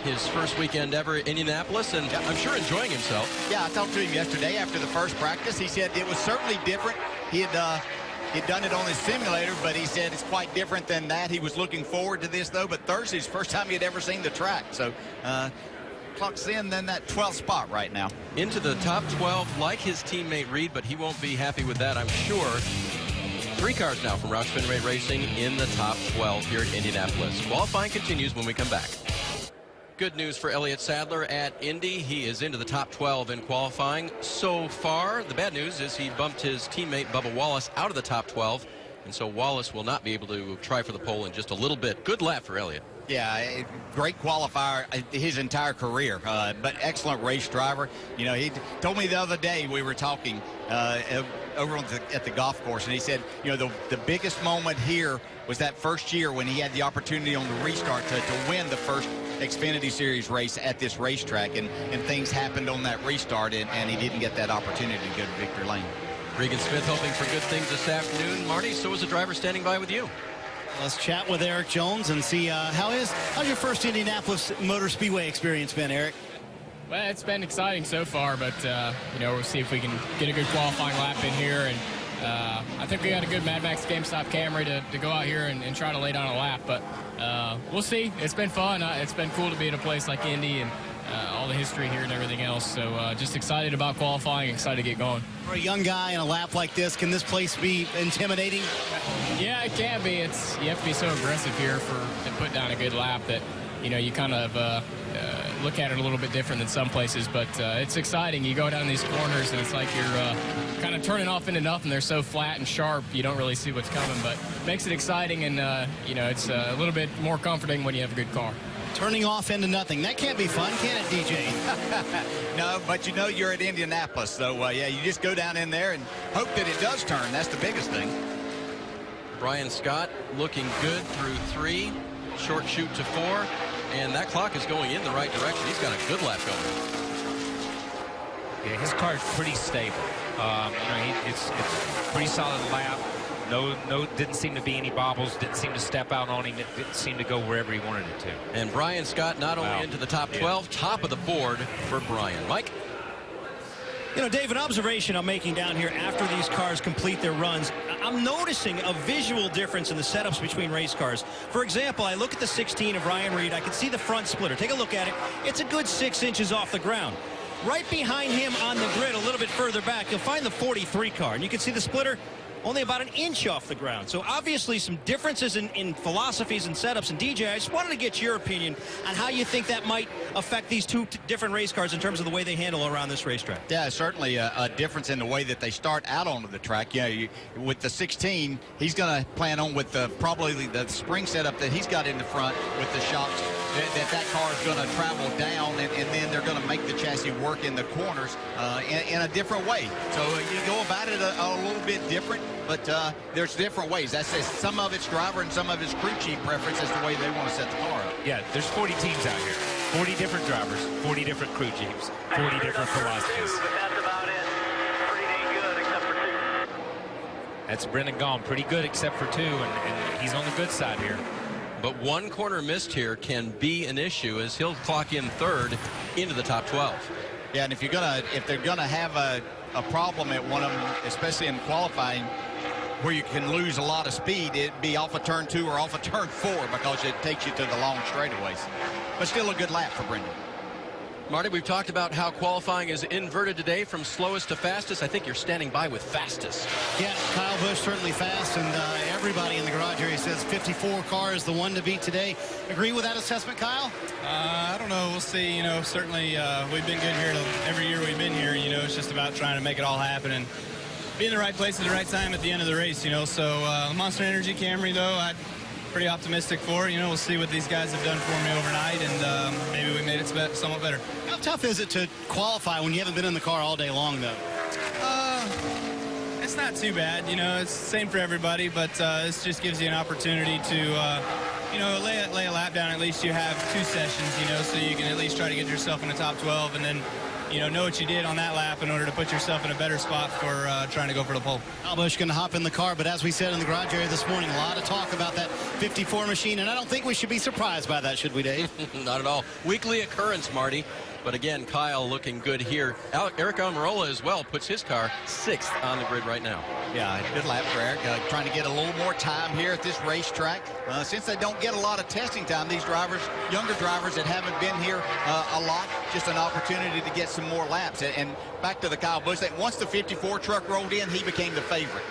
His first weekend ever at Indianapolis, and I'm sure enjoying himself. Yeah, I talked to him yesterday after the first practice. He said it was certainly different. He'd done it on his simulator, but he said it's quite different than that. He was looking forward to this, though, but Thursday's the first time he had ever seen the track. So clocks in then that 12th spot right now. Into the top 12 like his teammate Reed, but he won't be happy with that, I'm sure. 3 cars now from Roush Fenway Racing in the top 12 here at Indianapolis. Qualifying continues when we come back. Good news for Elliott Sadler at Indy. He is into the top 12 in qualifying so far. The bad news is he bumped his teammate Bubba Wallace out of the top 12, and so Wallace will not be able to try for the pole in just a little bit. Good lap for Elliott. Yeah, great qualifier his entire career, but excellent race driver. He told me the other day we were talking over at the golf course, and he said, the biggest moment here was that first year when he had the opportunity on the restart to win the first Xfinity Series race at this racetrack, and things happened on that restart, and he didn't get that opportunity to go to victory lane. Regan Smith hoping for good things this afternoon. Marty, so is the driver standing by with you. Let's chat with Eric Jones and see how's your first Indianapolis Motor Speedway experience been, Eric? Well, it's been exciting so far, but we'll see if we can get a good qualifying lap in here. And I think we got a good Mad Max GameStop Camry to go out here and try to lay down a lap, but we'll see. It's been fun. It's been cool to be at a place like Indy and all the history here and everything else. So just excited about qualifying, excited to get going. For a young guy in a lap like this, can this place be intimidating? Yeah, it can be. You have to be so aggressive here to put down a good lap that, you kind of look at it a little bit different than some places, but it's exciting. You go down these corners and it's like you're kind of turning off into nothing. They're so flat and sharp, you don't really see what's coming, but it makes it exciting, and it's a little bit more comforting when you have a good car. Turning off into nothing. That can't be fun, can it, DJ? No, but you're at Indianapolis, so yeah, you just go down in there and hope that it does turn. That's the biggest thing. Brian Scott looking good through 3, short shoot to 4, and that clock is going in the right direction. He's got a good lap going. Yeah, his car is pretty stable. It's a pretty solid lap. No, didn't seem to be any bobbles. Didn't seem to step out on him. It didn't seem to go wherever he wanted it to. And Brian Scott not only into the top 12, top of the board for Brian. Mike? Dave, an observation I'm making down here after these cars complete their runs, I'm noticing a visual difference in the setups between race cars. For example, I look at the 16 of Ryan Reed. I can see the front splitter. Take a look at it. It's a good 6 inches off the ground. Right behind him on the grid, a little bit further back, you'll find the 43 car. And you can see the splitter only about an inch off the ground. So obviously some differences in philosophies and setups. And DJ, I just wanted to get your opinion on how you think that might affect these two different race cars in terms of the way they handle around this racetrack. Yeah, certainly a difference in the way that they start out onto the track. With the 16, he's going to plan on with probably the spring setup that he's got in the front with the shocks, that car is going to travel down, and then they're going to make the chassis work in the corners in a different way. So you go about it a little bit different. But there's different ways. That's some of it's driver and some of it's crew chief preference as the way they want to set the car up. Yeah, there's 40 teams out here. 40 different drivers, 40 different crew chiefs, 40 different philosophies. That's about it. Pretty dang good except for 2. That's Brendan Gaughan. Pretty good except for 2, and he's on the good side here. But one corner missed here can be an issue as he'll clock in 3rd into the top 12. Yeah, and if they're gonna have a problem at one of them, especially in qualifying, where you can lose a lot of speed, it'd be off of turn 2 or off of turn 4 because it takes you to the long straightaways. But still a good lap for Brendan. Marty, we've talked about how qualifying is inverted today from slowest to fastest. I think you're standing by with fastest. Yeah, Kyle Busch certainly fast, and everybody in the garage area says 54 car is the one to beat today. Agree with that assessment, Kyle? I don't know. We'll see. Certainly we've been good here every year we've been here. It's just about trying to make it all happen and be in the right place at the right time at the end of the race. So Monster Energy Camry, though, I'm pretty optimistic for. We'll see what these guys have done for me overnight, and maybe we made it somewhat better. How tough is it to qualify when you haven't been in the car all day long, though? It's not too bad. It's the same for everybody, but this just gives you an opportunity to lay a lap down. At least you have 2 sessions, so you can at least try to get yourself in the top 12, and then know what you did on that lap in order to put yourself in a better spot for trying to go for the pole. Kyle Busch going to hop in the car, but as we said in the garage area this morning, a lot of talk about that 54 machine, and I don't think we should be surprised by that, should we, Dave? Not at all. Weekly occurrence, Marty. But again, Kyle looking good here. Eric Almirola as well puts his car 6th on the grid right now. Yeah, good lap for Eric. Trying to get a little more time here at this racetrack. Since they don't get a lot of testing time, these drivers, younger drivers that haven't been here a lot, just an opportunity to get some more laps. And back to the Kyle Busch, once the 54 truck rolled in, he became the favorite.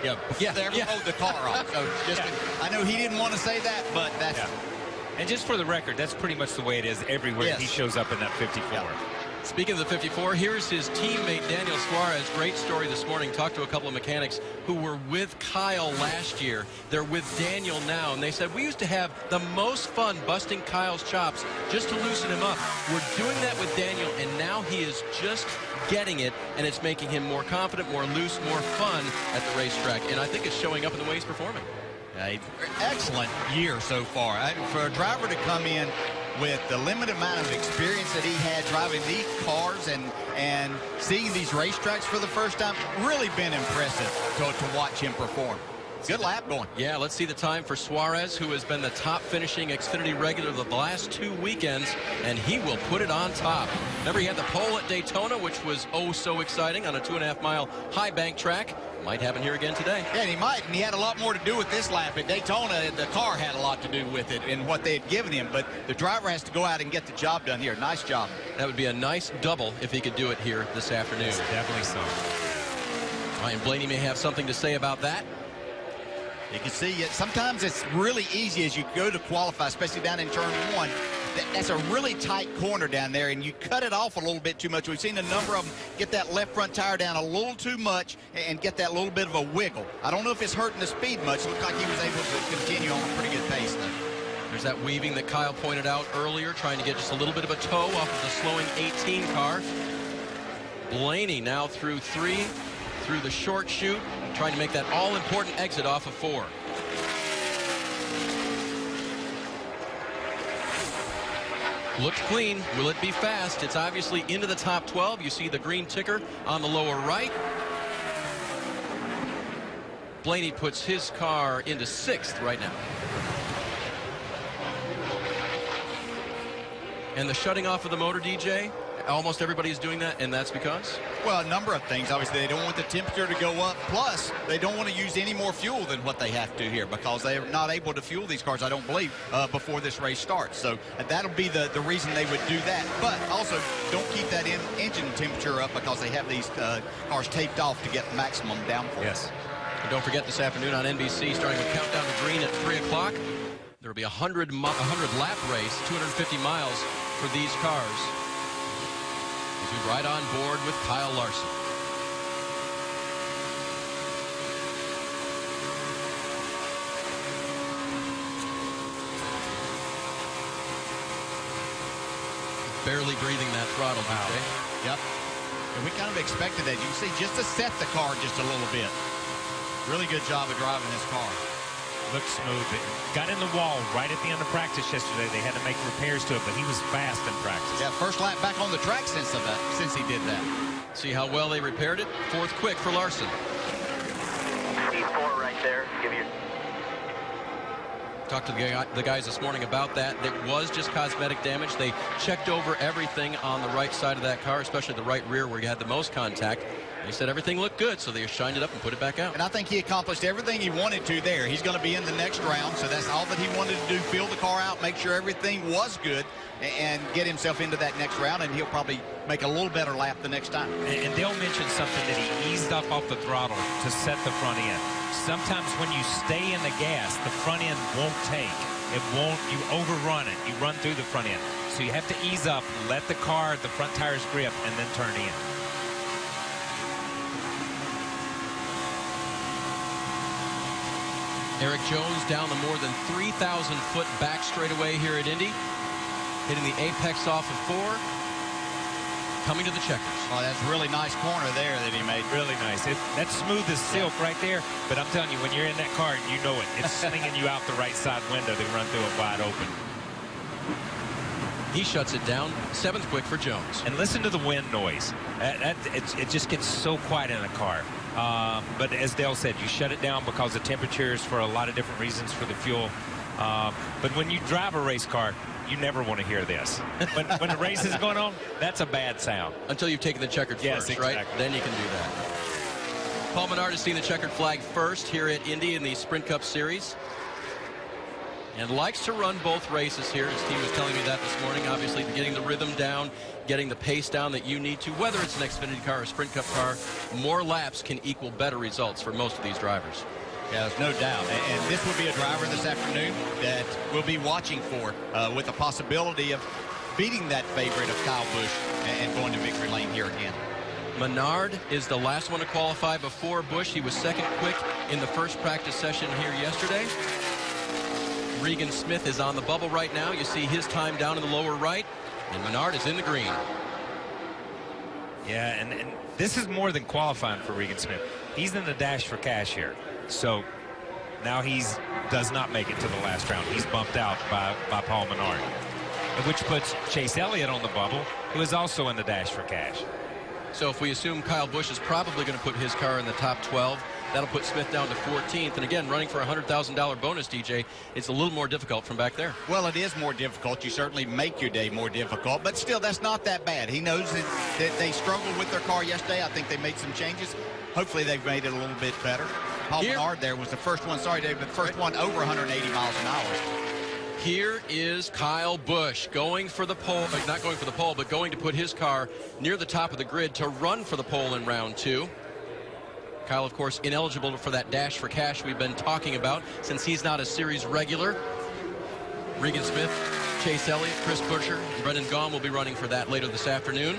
Yeah, they ever rolled the car off. So I know he didn't want to say that, but that's... Yeah. And just for the record, that's pretty much the way it is everywhere he shows up in that 54. Yeah. Speaking of the 54, here's his teammate, Daniel Suarez. Great story this morning. Talked to a couple of mechanics who were with Kyle last year. They're with Daniel now, and they said, we used to have the most fun busting Kyle's chops just to loosen him up. We're doing that with Daniel, and now he is just getting it, and it's making him more confident, more loose, more fun at the racetrack. And I think it's showing up in the way he's performing. Excellent year so far. For a driver to come in with the limited amount of experience that he had driving these cars and seeing these racetracks for the first time, really been impressive to watch him perform. Good lap going. Yeah, let's see the time for Suarez, who has been the top finishing Xfinity regular the last 2 weekends, and he will put it on top. Remember, he had the pole at Daytona, which was oh so exciting on a 2.5-mile high bank track. Might happen here again today. Yeah, and he might, and he had a lot more to do with this lap. At Daytona, the car had a lot to do with it and what they had given him, but the driver has to go out and get the job done here. Nice job. That would be a nice double if he could do it here this afternoon. Yes, definitely so. Ryan Blaney may have something to say about that. You can see it. Sometimes it's really easy as you go to qualify, especially down in turn 1. That's a really tight corner down there, and you cut it off a little bit too much. We've seen a number of them get that left front tire down a little too much and get that little bit of a wiggle. I don't know if it's hurting the speed much. It looked like he was able to continue on a pretty good pace, though. There's that weaving that Kyle pointed out earlier, trying to get just a little bit of a toe off of the slowing 18 car. Blaney now through 3, through the short chute, trying to make that all-important exit off of 4. Looked clean. Will it be fast? It's obviously into the top 12. You see the green ticker on the lower right. Blaney puts his car into 6th right now. And the shutting off of the motor, DJ, almost everybody's doing that, and that's because? Well, a number of things. Obviously, they don't want the temperature to go up. Plus, they don't want to use any more fuel than what they have to here because they're not able to fuel these cars, I don't believe, before this race starts. So that'll be the reason they would do that. But also, don't keep that engine temperature up because they have these cars taped off to get maximum downforce. Yes. And don't forget this afternoon on NBC, starting with Countdown to Green at 3 o'clock, there will be a 100-lap race, 250 miles for these cars. As we ride on board with Kyle Larson. Barely breathing that throttle, DJ. Yep. And we kind of expected that. You can see just to set the car just a little bit. Really good job of driving this car. Looked smooth. It got in the wall right at the end of practice yesterday. They had to make repairs to it, but he was fast in practice. Yeah, first lap back on the track since he did that. See how well they repaired it? 4th quick for Larson. P4 right there. Give you. Talked to the guys this morning about that. It was just cosmetic damage. They checked over everything on the right side of that car, especially the right rear where you had the most contact. They said everything looked good, so they shined it up and put it back out. And I think he accomplished everything he wanted to there. He's going to be in the next round, so that's all that he wanted to do, feel the car out, make sure everything was good, and get himself into that next round, and he'll probably make a little better lap the next time. And Dale mentioned something that he eased up off the throttle to set the front end. Sometimes when you stay in the gas, the front end won't take. It won't, you overrun it. You run through the front end. So you have to ease up, let the car, the front tires grip, and then turn in. Eric Jones down the more than 3,000-foot back straightaway here at Indy. Hitting the apex off of 4. Coming to the checkers. Oh, that's a really nice corner there that he made. Really nice. That's smooth as silk right there. But I'm telling you, when you're in that car, you know it. It's slinging you out the right side window to run through it wide open. He shuts it down. 7th quick for Jones. And listen to the wind noise. It just gets so quiet in a car. But as Dale said, you shut it down because of temperatures for a lot of different reasons for the fuel. But when you drive a race car, you never want to hear this. When the race is going on, that's a bad sound. Until you've taken the checkered first, exactly. Right? Then you can do that. Paul Menard has seen the checkered flag first here at Indy in the Sprint Cup Series. And likes to run both races here. His team was telling me that this morning. Obviously, getting the rhythm down, getting the pace down that you need to, whether it's an Xfinity car or a Sprint Cup car, more laps can equal better results for most of these drivers. Yeah, there's no doubt. And this will be a driver this afternoon that we'll be watching for with the possibility of beating that favorite of Kyle Busch and going to victory lane here again. Menard is the last one to qualify before Busch. He was 2nd quick in the first practice session here yesterday. Regan Smith is on the bubble right now. You see his time down in the lower right, and Menard is in the green. Yeah, and this is more than qualifying for Regan Smith. He's in the dash for cash here. So now does not make it to the last round. He's bumped out by Paul Menard, which puts Chase Elliott on the bubble, who is also in the dash for cash. So if we assume Kyle Busch is probably going to put his car in the top 12, That'll put Smith down to 14th. And again, running for a $100,000 bonus, DJ, it's a little more difficult from back there. Well, it is more difficult. You certainly make your day more difficult, but still, that's not that bad. He knows that they struggled with their car yesterday. I think they made some changes. Hopefully, they've made it a little bit better. Paul Menard there was the first one. Sorry, Dave, but the first one over 180 miles an hour. Here is Kyle Busch going for the pole, not going for the pole, but going to put his car near the top of the grid to run for the pole in round 2. Kyle, of course, ineligible for that dash for cash we've been talking about since he's not a series regular. Regan Smith, Chase Elliott, Chris Buescher, and Brendan Gaughan will be running for that later this afternoon.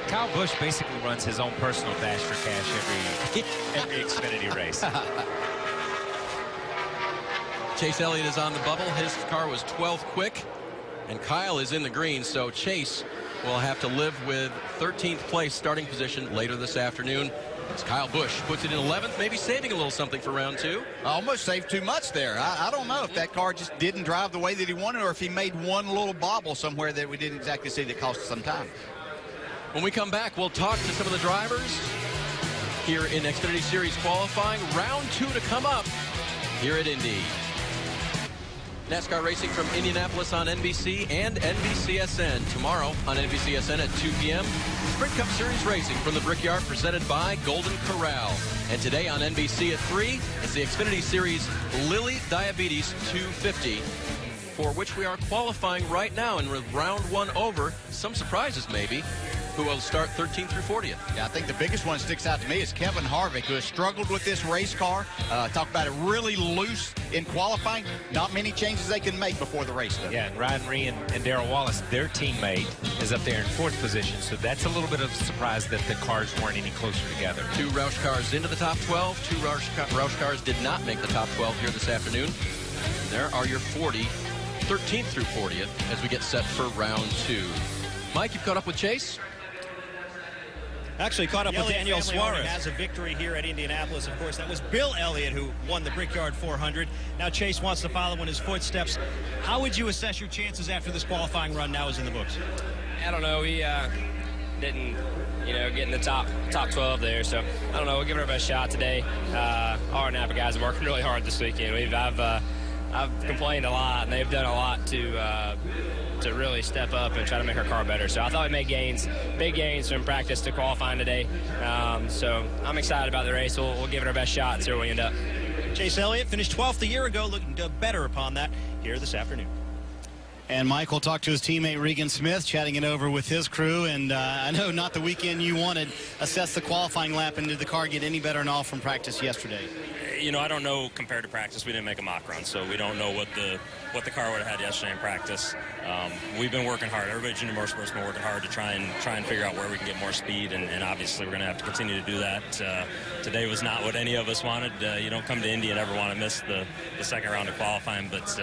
Kyle Busch basically runs his own personal dash for cash every Xfinity race. Chase Elliott is on the bubble. His car was 12th quick, and Kyle is in the green, so Chase will have to live with 13th place starting position later this afternoon. As Kyle Busch puts it in 11th, maybe saving a little something for round 2. Almost saved too much there. I don't know if that car just didn't drive the way that he wanted, or if he made one little bobble somewhere that we didn't exactly see that cost us some time. When we come back, we'll talk to some of the drivers here in Xfinity Series qualifying. Round 2 to come up here at Indy. NASCAR racing from Indianapolis on NBC and NBCSN. Tomorrow on NBCSN at 2 p.m. Sprint Cup Series racing from the Brickyard presented by Golden Corral. And today on NBC at 3 is the Xfinity Series Lilly Diabetes 250, for which we are qualifying right now. And with round 1 over, some surprises maybe, who will start 13th through 40th. Yeah, I think the biggest one that sticks out to me is Kevin Harvick, who has struggled with this race car. Talk about it really loose in qualifying. Not many changes they can make before the race, though. Yeah, and Ryan Ree and Darrell Wallace, their teammate, is up there in 4th position. So that's a little bit of a surprise that the cars weren't any closer together. 2 Roush cars into the top 12. 2 Roush cars did not make the top 12 here this afternoon. There are your 13th through 40th as we get set for round 2. Mike, you've caught up with Chase? Actually caught up with Daniel Suarez. Has a victory here at Indianapolis. Of course, that was Bill Elliott who won the Brickyard 400. Now Chase wants to follow in his footsteps. How would you assess your chances after this qualifying run now is in the books? I don't know. We didn't, get in the top 12 there. So I don't know. We'll give it our best shot today. Our Napa guys are working really hard this weekend. I've complained a lot, and they've done a lot to really step up and try to make our car better. So I thought we made gains, big gains from practice to qualifying today. So I'm excited about the race. We'll give it our best shot and see where we end up. Chase Elliott finished 12th a year ago, looking to better upon that here this afternoon. And Mike will talk to his teammate Regan Smith, chatting it over with his crew. And I know not the weekend you wanted. Assess the qualifying lap, and did the car get any better and all from practice yesterday? I don't know compared to practice. We didn't make a mock run, so we don't know what the car would have had yesterday in practice. We've been working hard. Everybody at Junior Motorsports has been working hard to try and figure out where we can get more speed, and obviously we're going to have to continue to do that. Today was not what any of us wanted. You don't come to Indy and ever want to miss the second round of qualifying, but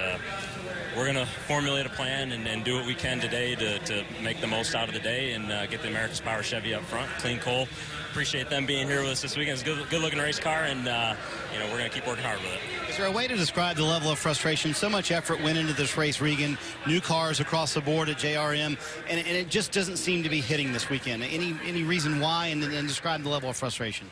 we're going to formulate a plan and do what we can today to make the most out of the day and get the America's Power Chevy up front. Clean coal. Appreciate them being here with us this weekend. It's a good-looking race car, and we're going to keep working hard with it. Is there a way to describe the level of frustration? So much effort went into this race, Regan. New cars across the board at JRM, and it just doesn't seem to be hitting this weekend. Any reason why, and describe the level of frustration?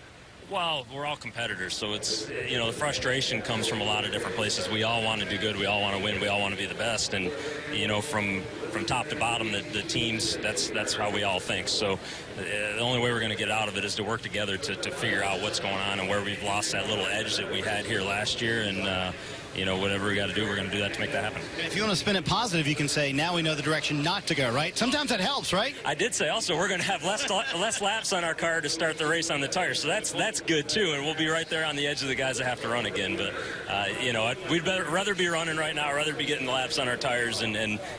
Well, we're all competitors, so it's, the frustration comes from a lot of different places. We all want to do good. We all want to win. We all want to be the best. And, from top to bottom, the teams, that's how we all think. So the only way we're going to get out of it is to work together to figure out what's going on and where we've lost that little edge that we had here last year. And, whatever we got to do, we're going to do that to make that happen. And if you want to spin it positive, you can say, now we know the direction not to go, right? Sometimes that helps, right? I did say also we're going to have less laps on our car to start the race on the tires, so that's good too, and we'll be right there on the edge of the guys that have to run again. But we'd rather be running right now, rather be getting the laps on our tires and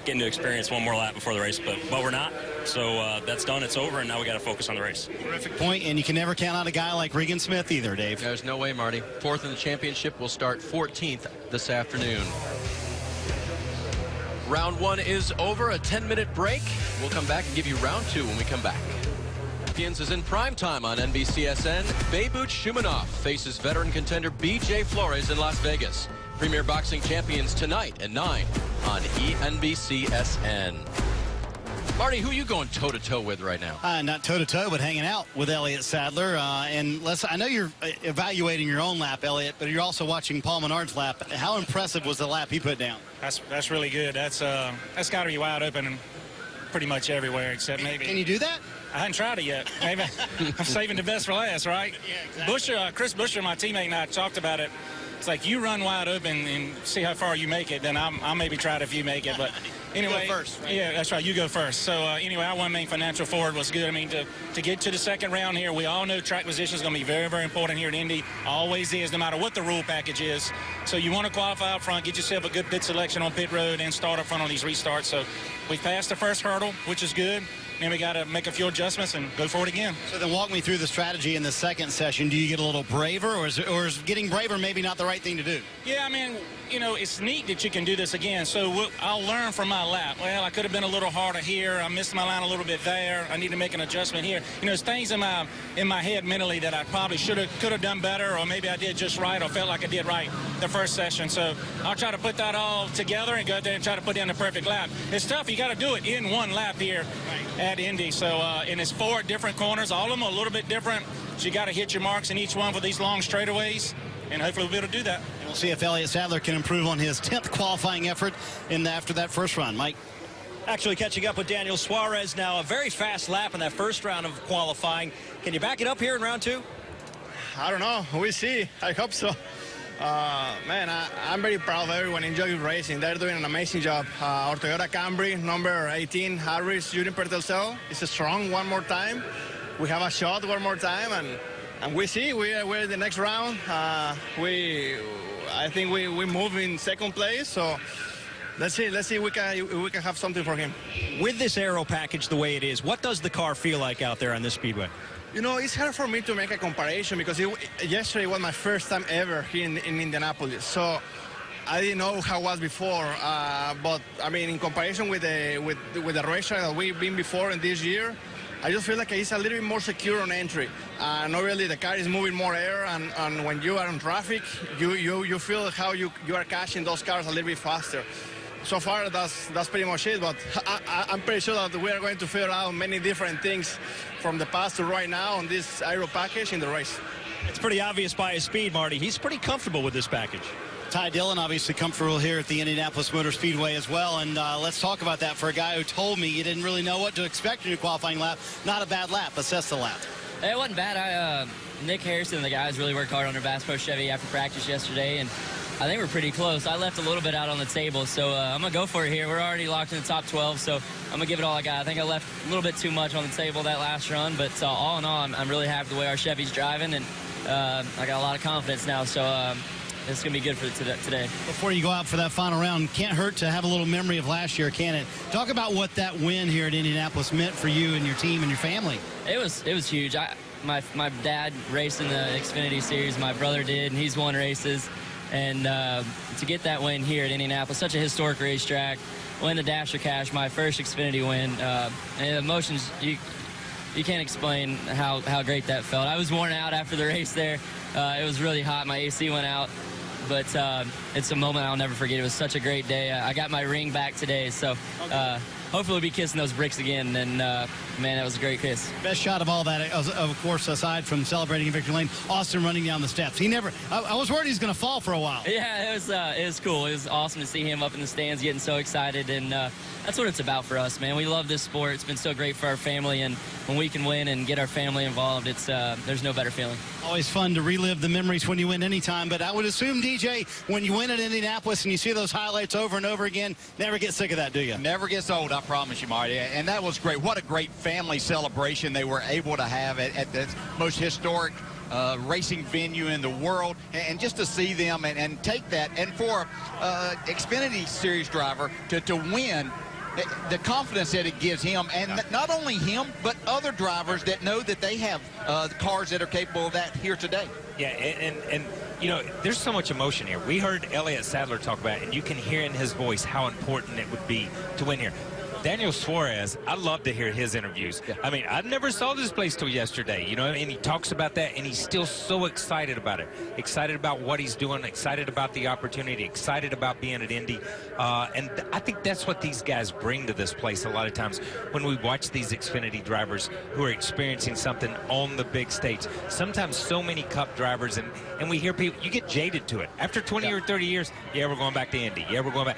getting to experience one more lap before the race, but we're not. So that's done, it's over, and now we got to focus on the race. Terrific point, and you can never count out a guy like Regan Smith either, Dave. There's no way, Marty. 4th in the championship will start 14th this afternoon. Round 1 is over, a 10-minute break. We'll come back and give you round 2 when we come back. Champions is in prime time on NBCSN. Beibut Shumanov faces veteran contender BJ Flores in Las Vegas. Premier Boxing Champions tonight at 9 on ENBCSN. Marty, who are you going toe-to-toe with right now? Not toe-to-toe, but hanging out with Elliott Sadler. And I know you're evaluating your own lap, Elliott, but you're also watching Paul Menard's lap. How impressive was the lap he put down? That's really good. That's got to be wide open pretty much everywhere except maybe. Can you do that? I hadn't tried it yet. Maybe I'm saving the best for last, right? Yeah, exactly. Busher, Chris Busher, my teammate, and I talked about it. It's like you run wide open and see how far you make it, then I'll maybe try it if you make it. But anyway, you go first, right? Yeah, that's right. You go first. So anyway, our one main financial forward was good. I mean, to get to the second round here, we all know track position is going to be very, very important here at Indy. Always is, no matter what the rule package is. So you want to qualify up front, get yourself a good pit selection on pit road, and start up front on these restarts. So we passed the first hurdle, which is good. Then we got to make a few adjustments and go for it again. So then walk me through the strategy in the second session. Do you get a little braver, or is getting braver maybe not the right thing to do? Yeah, I mean, you know, it's neat that you can do this again. So I'll learn from my lap. Well, I could have been a little harder here. I missed my line a little bit there. I need to make an adjustment here. You know, there's things in my head mentally that I probably could have done better, or maybe I did just right, or felt like I did right the first session. So I'll try to put that all together and go out there and try to put in the perfect lap. It's tough. You got to do it in one lap here at Indy. So and it's 4 different corners. All of them are a little bit different. So you got to hit your marks in each one for these long straightaways. And hopefully we'll be able to do that. And we'll see if Elliott Sadler can improve on his 10th qualifying effort after that first run. Mike? Actually catching up with Daniel Suarez now. A very fast lap in that first round of qualifying. Can you back it up here in round 2? I don't know. We'll see. I hope so. Man, I'm very proud of everyone in Jockey Racing. They're doing an amazing job. Our Toyota Camry, number 18, Harris Juniper Telcel, is strong one more time. We have a shot one more time, and we see we're in the next round. I think we move in second place, so let's see if we can have something for him. With this aero package the way it is, what does the car feel like out there on this speedway? You know, it's hard for me to make a comparison because yesterday was my first time ever here in Indianapolis. So I didn't know how it was before. But, I mean, in comparison with the racetrack that we've been before in this year, I just feel like it's a little bit more secure on entry. Not really, the car is moving more air, and when you are in traffic, you feel how you are catching those cars a little bit faster. So far, that's pretty much it, but I'm pretty sure that we are going to figure out many different things from the past to right now on this aero package in the race. It's pretty obvious by his speed, Marty. He's pretty comfortable with this package. Ty Dillon obviously comfortable here at the Indianapolis Motor Speedway as well, and let's talk about that for a guy who told me you didn't really know what to expect in your qualifying lap. Not a bad lap. Assess the lap. It wasn't bad. Nick Harrison and the guys really worked hard on their Bass Pro Chevy after practice yesterday, and I think we're pretty close. I left a little bit out on the table, so I'm going to go for it here. We're already locked in the top 12, so I'm going to give it all I got. I think I left a little bit too much on the table that last run, but all in all, I'm really happy the way our Chevy's driving, and I got a lot of confidence now, so it's going to be good for today. Before you go out for that final round, can't hurt to have a little memory of last year, can it? Talk about what that win here at Indianapolis meant for you and your team and your family. It was huge. My dad raced in the Xfinity Series. My brother did, and he's won races. And to get that win here at Indianapolis, such a historic racetrack, win the Dasher Cash, my first Xfinity win, and emotions, you can't explain how great that felt. I was worn out after the race there. It was really hot. My AC went out. But it's a moment I'll never forget. It was such a great day. I got my ring back today, so hopefully we'll be kissing those bricks again. And, man, that was a great kiss. Best shot of all that, of course, aside from celebrating in victory lane, Austin running down the steps. I was worried he was going to fall for a while. Yeah, it was cool. It was awesome to see him up in the stands getting so excited. And that's what it's about for us, man. We love this sport. It's been so great for our family. And when we can win and get our family involved, there's no better feeling. Always fun to relive the memories when you win anytime. But I would assume, DJ, when you win at Indianapolis and you see those highlights over and over again, never get sick of that, do you? Never gets old, I promise you, Marty. And that was great. What a great family celebration they were able to have at the most historic racing venue in the world, and just to see them and take that, and for Xfinity Series driver to win, the confidence that it gives him, and not only him, but other drivers that know that they have cars that are capable of that here today. Yeah, and you know, there's so much emotion here. We heard Elliott Sadler talk about it, and you can hear in his voice how important it would be to win here. Daniel Suarez, I love to hear his interviews. Yeah. I mean, I never saw this place till yesterday, you know, and he talks about that, and he's still so excited about it. Excited about what he's doing, excited about the opportunity, excited about being at Indy. And I think that's what these guys bring to this place a lot of times when we watch these Xfinity drivers who are experiencing something on the big stage. Sometimes so many Cup drivers, and we hear people, you get jaded to it. After 20 or 30 years, yeah, we're going back to Indy. Yeah, we're going back.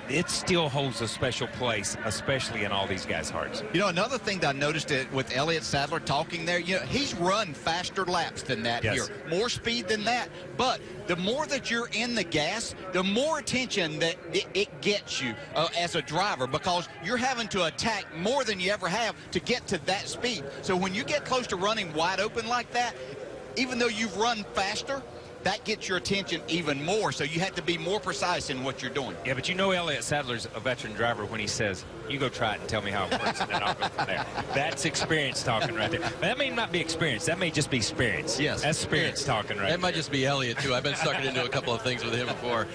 It still holds a special place, especially in all these guys' hearts. You know, another thing that I noticed with Elliott Sadler talking there, you know, he's run faster laps than that here. More speed than that. But the more that you're in the gas, the more attention that it gets you as a driver, because you're having to attack more than you ever have to get to that speed. So when you get close to running wide open like that, even though you've run faster, that gets your attention even more, so you have to be more precise in what you're doing. Yeah, but you know Elliott Sadler's a veteran driver when he says, you go try it and tell me how it works, and then I'll go from there. That's experience talking right there. But that may not be experience. That may just be experience. Yes. That's experience talking right there. That might just be Elliott, too. I've been suckered into a couple of things with him before.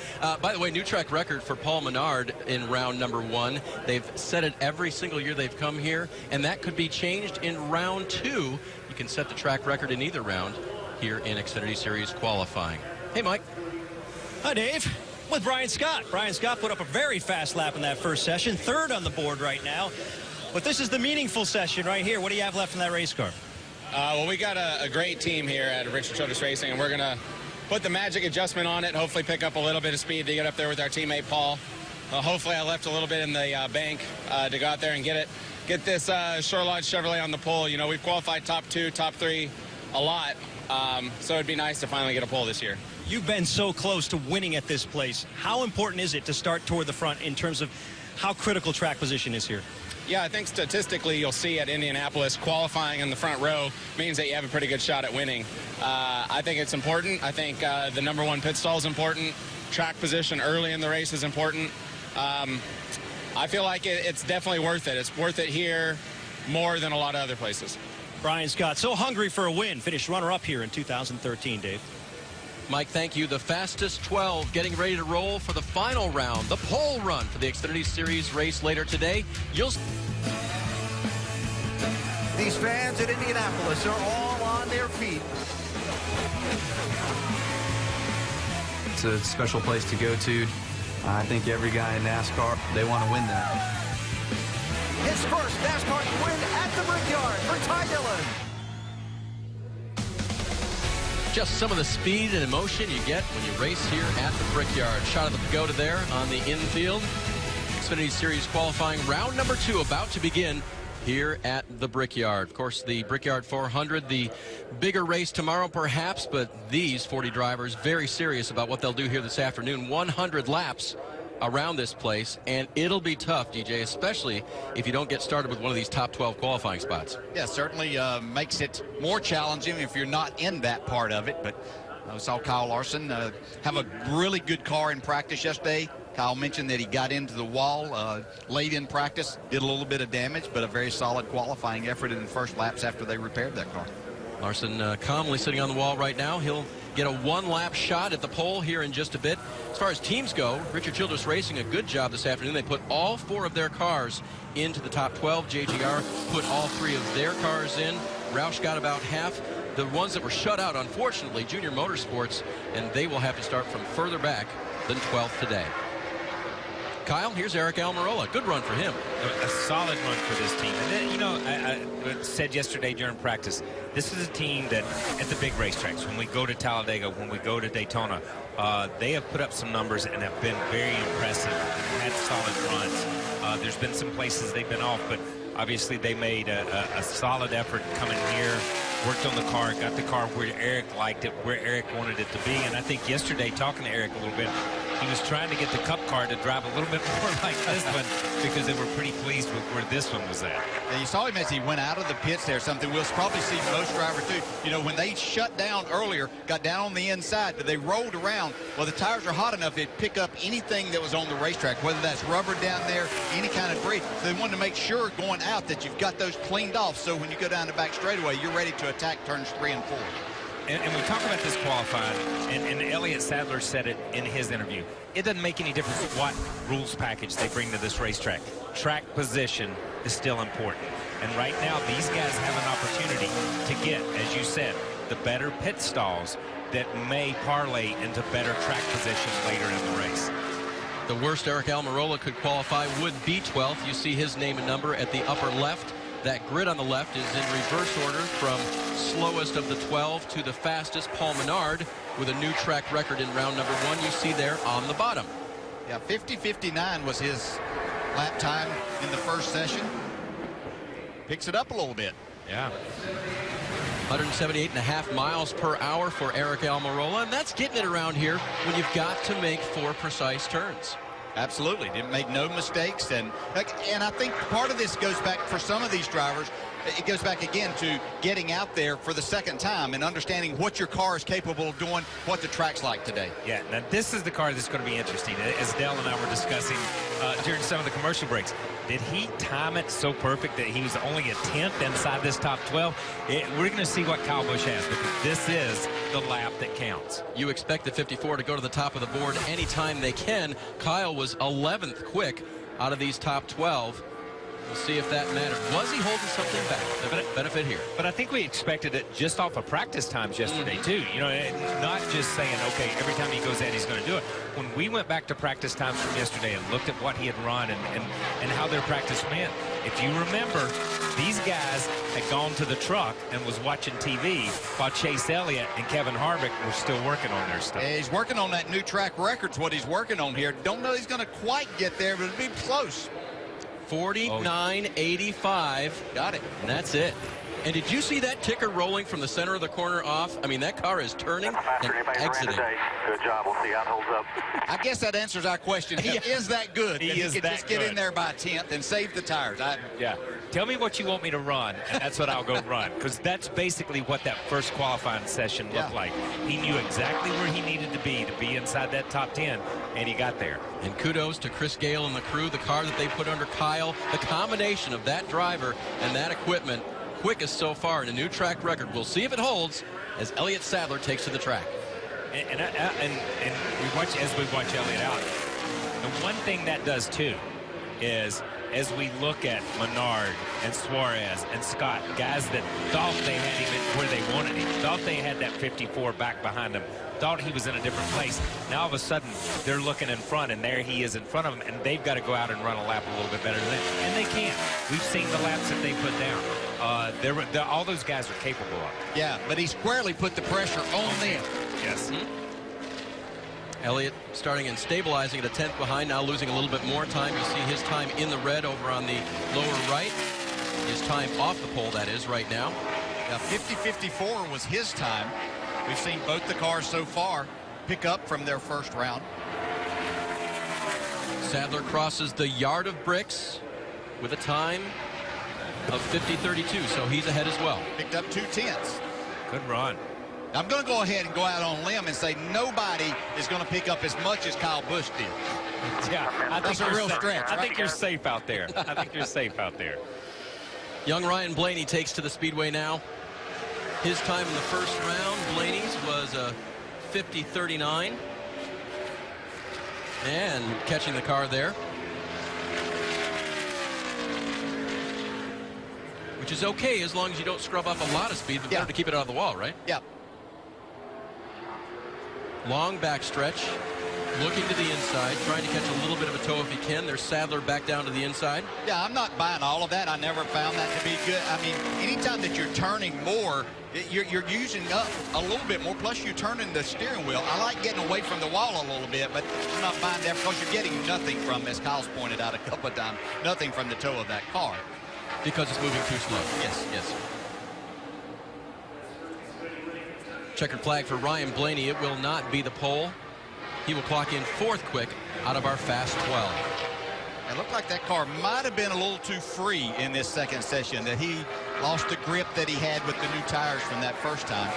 By the way, new track record for Paul Menard in round number 1. They've set it every single year they've come here, and that could be changed in round 2. You can set the track record in either round here in Xfinity Series qualifying. Hey, Mike. Hi, Dave. With Brian Scott. Brian Scott put up a very fast lap in that first session, third on the board right now. But this is the meaningful session right here. What do you have left in that race car? Well, we got a great team here at Richard Childress Racing, and we're going to put the magic adjustment on it, hopefully pick up a little bit of speed to get up there with our teammate Paul. Hopefully I left a little bit in the bank to go out there and get this Shore Lodge Chevrolet on the pole. You know, we've qualified top 2, top 3 a lot. So it'd be nice to finally get a pole this year. You've been so close to winning at this place. How important is it to start toward the front in terms of how critical track position is here? Yeah, I think statistically you'll see at Indianapolis qualifying in the front row means that you have a pretty good shot at winning. I think it's important. I think the number 1 pit stall is important. Track position early in the race is important. I feel like it's definitely worth it. It's worth it here more than a lot of other places. Brian Scott, so hungry for a win. Finished runner-up here in 2013, Dave. Mike, thank you. The fastest 12 getting ready to roll for the final round, the pole run for the Xfinity Series race later today. These fans at Indianapolis are all on their feet. It's a special place to go to. I think every guy in NASCAR, they want to win that. His first NASCAR win at the Brickyard for Ty Dillon. Just some of the speed and emotion you get when you race here at the Brickyard. Shot of the pagoda there on the infield. Xfinity Series qualifying round number 2 about to begin here at the Brickyard. Of course, the Brickyard 400, the bigger race tomorrow perhaps, but these 40 drivers very serious about what they'll do here this afternoon. 100 laps around this place, and it'll be tough, DJ, especially if you don't get started with one of these top 12 qualifying spots. Yeah, certainly makes it more challenging if you're not in that part of it. But I saw Kyle Larson have a really good car in practice yesterday. Kyle mentioned that he got into the wall late in practice, did a little bit of damage, but a very solid qualifying effort in the first laps after they repaired that car. Larson calmly sitting on the wall right now. He'll get a 1-lap shot at the pole here in just a bit. As far as teams go, Richard Childress Racing a good job this afternoon. They put all 4 of their cars into the top 12. JGR put all 3 of their cars in. Roush got about half. The ones that were shut out, unfortunately, Junior Motorsports, and they will have to start from further back than 12th today. Kyle, here's Eric Almirola. Good run for him. A solid run for this team. And then, you know, I said yesterday during practice, this is a team that at the big racetracks, when we go to Talladega, when we go to Daytona, they have put up some numbers and have been very impressive and had solid runs. There's been some places they've been off, but obviously they made a solid effort coming here, worked on the car, got the car where Eric liked it, where Eric wanted it to be. And I think yesterday, talking to Eric a little bit, he was trying to get the Cup car to drive a little bit more like this one because they were pretty pleased with where this one was at. And you saw him as he went out of the pits there, something we'll probably see most drivers do. You know, when they shut down earlier, got down on the inside, but they rolled around. Well, the tires are hot enough to pick up anything that was on the racetrack, whether that's rubber down there, any kind of debris. So they wanted to make sure going out that you've got those cleaned off, so when you go down the back straightaway, you're ready to attack turns 3 and 4. and we talk about this qualifying, and Elliott Sadler said it in his interview. It doesn't make any difference what rules package they bring to this racetrack. Track position is still important. And right now, these guys have an opportunity to get, as you said, the better pit stalls that may parlay into better track position later in the race. The worst Eric Almirola could qualify would be 12th. You see his name and number at the upper left. That grid on the left is in reverse order from slowest of the 12 to the fastest. Paul Menard with a new track record in round number 1. You see there on the bottom. Yeah, 50:59 was his lap time in the first session. Picks it up a little bit. Yeah. 178.5 miles per hour for Eric Almirola, and that's getting it around here when you've got to make 4 precise turns. Absolutely. Didn't make no mistakes. And I think part of this goes back for some of these drivers. It goes back again to getting out there for the second time and understanding what your car is capable of doing, what the track's like today. Yeah, now this is the car that's going to be interesting. As Dell and I were discussing during some of the commercial breaks, did he time it so perfect that he was only a 10th inside this top 12? We're going to see what Kyle Busch has, because this is the lap that counts. You expect the 54 to go to the top of the board anytime they can. Kyle was 11th quick out of these top 12. We'll see if that matters. Was he holding something back? The benefit here. But I think we expected it just off of practice times yesterday, too. You know, not just saying, okay, every time he goes out, he's going to do it. When we went back to practice times from yesterday and looked at what he had run and how their practice went, if you remember, these guys had gone to the truck and was watching TV while Chase Elliott and Kevin Harvick were still working on their stuff. Yeah, he's working on that new track record's what he's working on here. Don't know he's going to quite get there, but it'll be close. 49.85. Got it. And that's it. And did you see that ticker rolling from the center of the corner off? I mean, that car is turning and exiting. Good job. We'll see how it holds up. I guess that answers our question. He is that good. He is could that just get good. in there by 10th and save the tires. Yeah. Tell me what you want me to run, and that's what I'll go run. Because that's basically what that first qualifying session looked like. He knew exactly where he needed to be inside that top 10, and he got there. And kudos to Chris Gale and the crew. The car that they put under Kyle, the combination of that driver and that equipment, quickest so far in a new track record. We'll see if it holds as Elliott Sadler takes to the track. And we watch as we watch Elliott out. The one thing that does too is, as we look at Menard and Suarez and Scott, guys that thought they had him where they wanted him, thought they had that 54 back behind them, thought he was in a different place. Now all of a sudden they're looking in front, and there he is in front of them, and they've got to go out and run a lap a little bit better than that. And they can. We've seen the laps that they put down. All those guys are capable of it. Yeah, but he squarely put the pressure on them. Yes. Elliott starting and stabilizing at a 10th behind, now losing a little bit more time. You see his time in the red over on the lower right. His time off the pole, that is, right now. Now 50:54 was his time. We've seen both the cars so far pick up from their first round. Sadler crosses the yard of bricks with a time of 50:32, so he's ahead as well. Picked up 2/10. Good run. I'm going to go ahead and go out on a limb and say nobody is going to pick up as much as Kyle Busch did. Yeah, that's a real stretch. I think you're safe out there. I think you're safe out there. Young Ryan Blaney takes to the speedway now. His time in the first round, Blaney's, was a 50:39. And catching the car there. Which is okay as long as you don't scrub up a lot of speed, but better to keep it out of the wall, right? Yeah. Long back stretch, looking to the inside, trying to catch a little bit of a toe if he can. There's Sadler back down to the inside. Yeah, I'm not buying all of that. I never found that to be good. I mean, anytime that you're turning more, you're using up a little bit more, plus you're turning the steering wheel. I like getting away from the wall a little bit, but I'm not buying that because you're getting nothing from, as Kyle's pointed out a couple of times, nothing from the toe of that car. Because it's moving too slow. Yes, yes. Checkered flag for Ryan Blaney. It will not be the pole. He will clock in 4th quick out of our fast 12. It looked like that car might have been a little too free in this second session, that he lost the grip that he had with the new tires from that first time.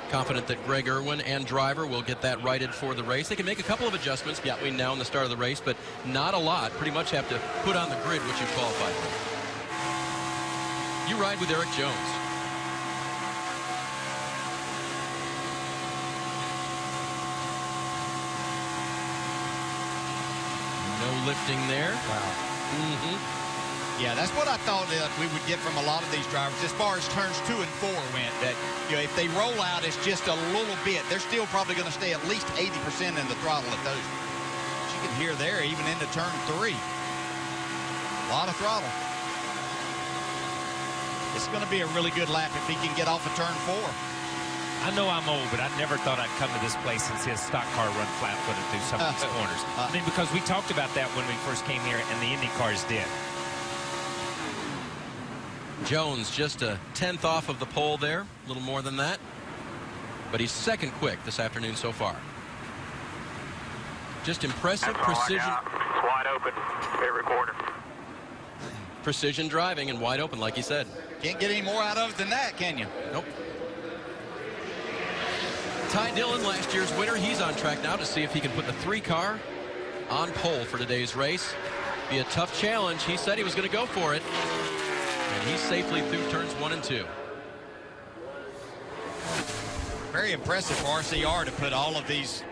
Confident that Greg Irwin and driver will get that righted for the race. They can make a couple of adjustments between now and the start of the race, but not a lot. Pretty much have to put on the grid what you qualified for. You ride with Eric Jones. lifting there. Wow. Yeah, that's what I thought we would get from a lot of these drivers as far as turns 2 and 4 went. That, you know, if they roll out, it's just a little bit. They're still probably going to stay at least 80% in the throttle at those. As you can hear there, even into turn 3. A lot of throttle. It's going to be a really good lap if he can get off of turn 4. I know I'm old, but I never thought I'd come to this place and see a stock car run flat-footed through some of these corners. I mean, because we talked about that when we first came here, and the Indy cars did. Jones just a 10th off of the pole there, a little more than that. But he's second quick this afternoon so far. Just impressive precision. It's wide open. Favorite corner. Precision driving and wide open, like you said. Can't get any more out of it than that, can you? Nope. Ty Dillon, last year's winner, he's on track now to see if he can put the 3 car on pole for today's race. Be a tough challenge. He said he was going to go for it. And he's safely through turns 1 and 2. Very impressive for RCR to put all of these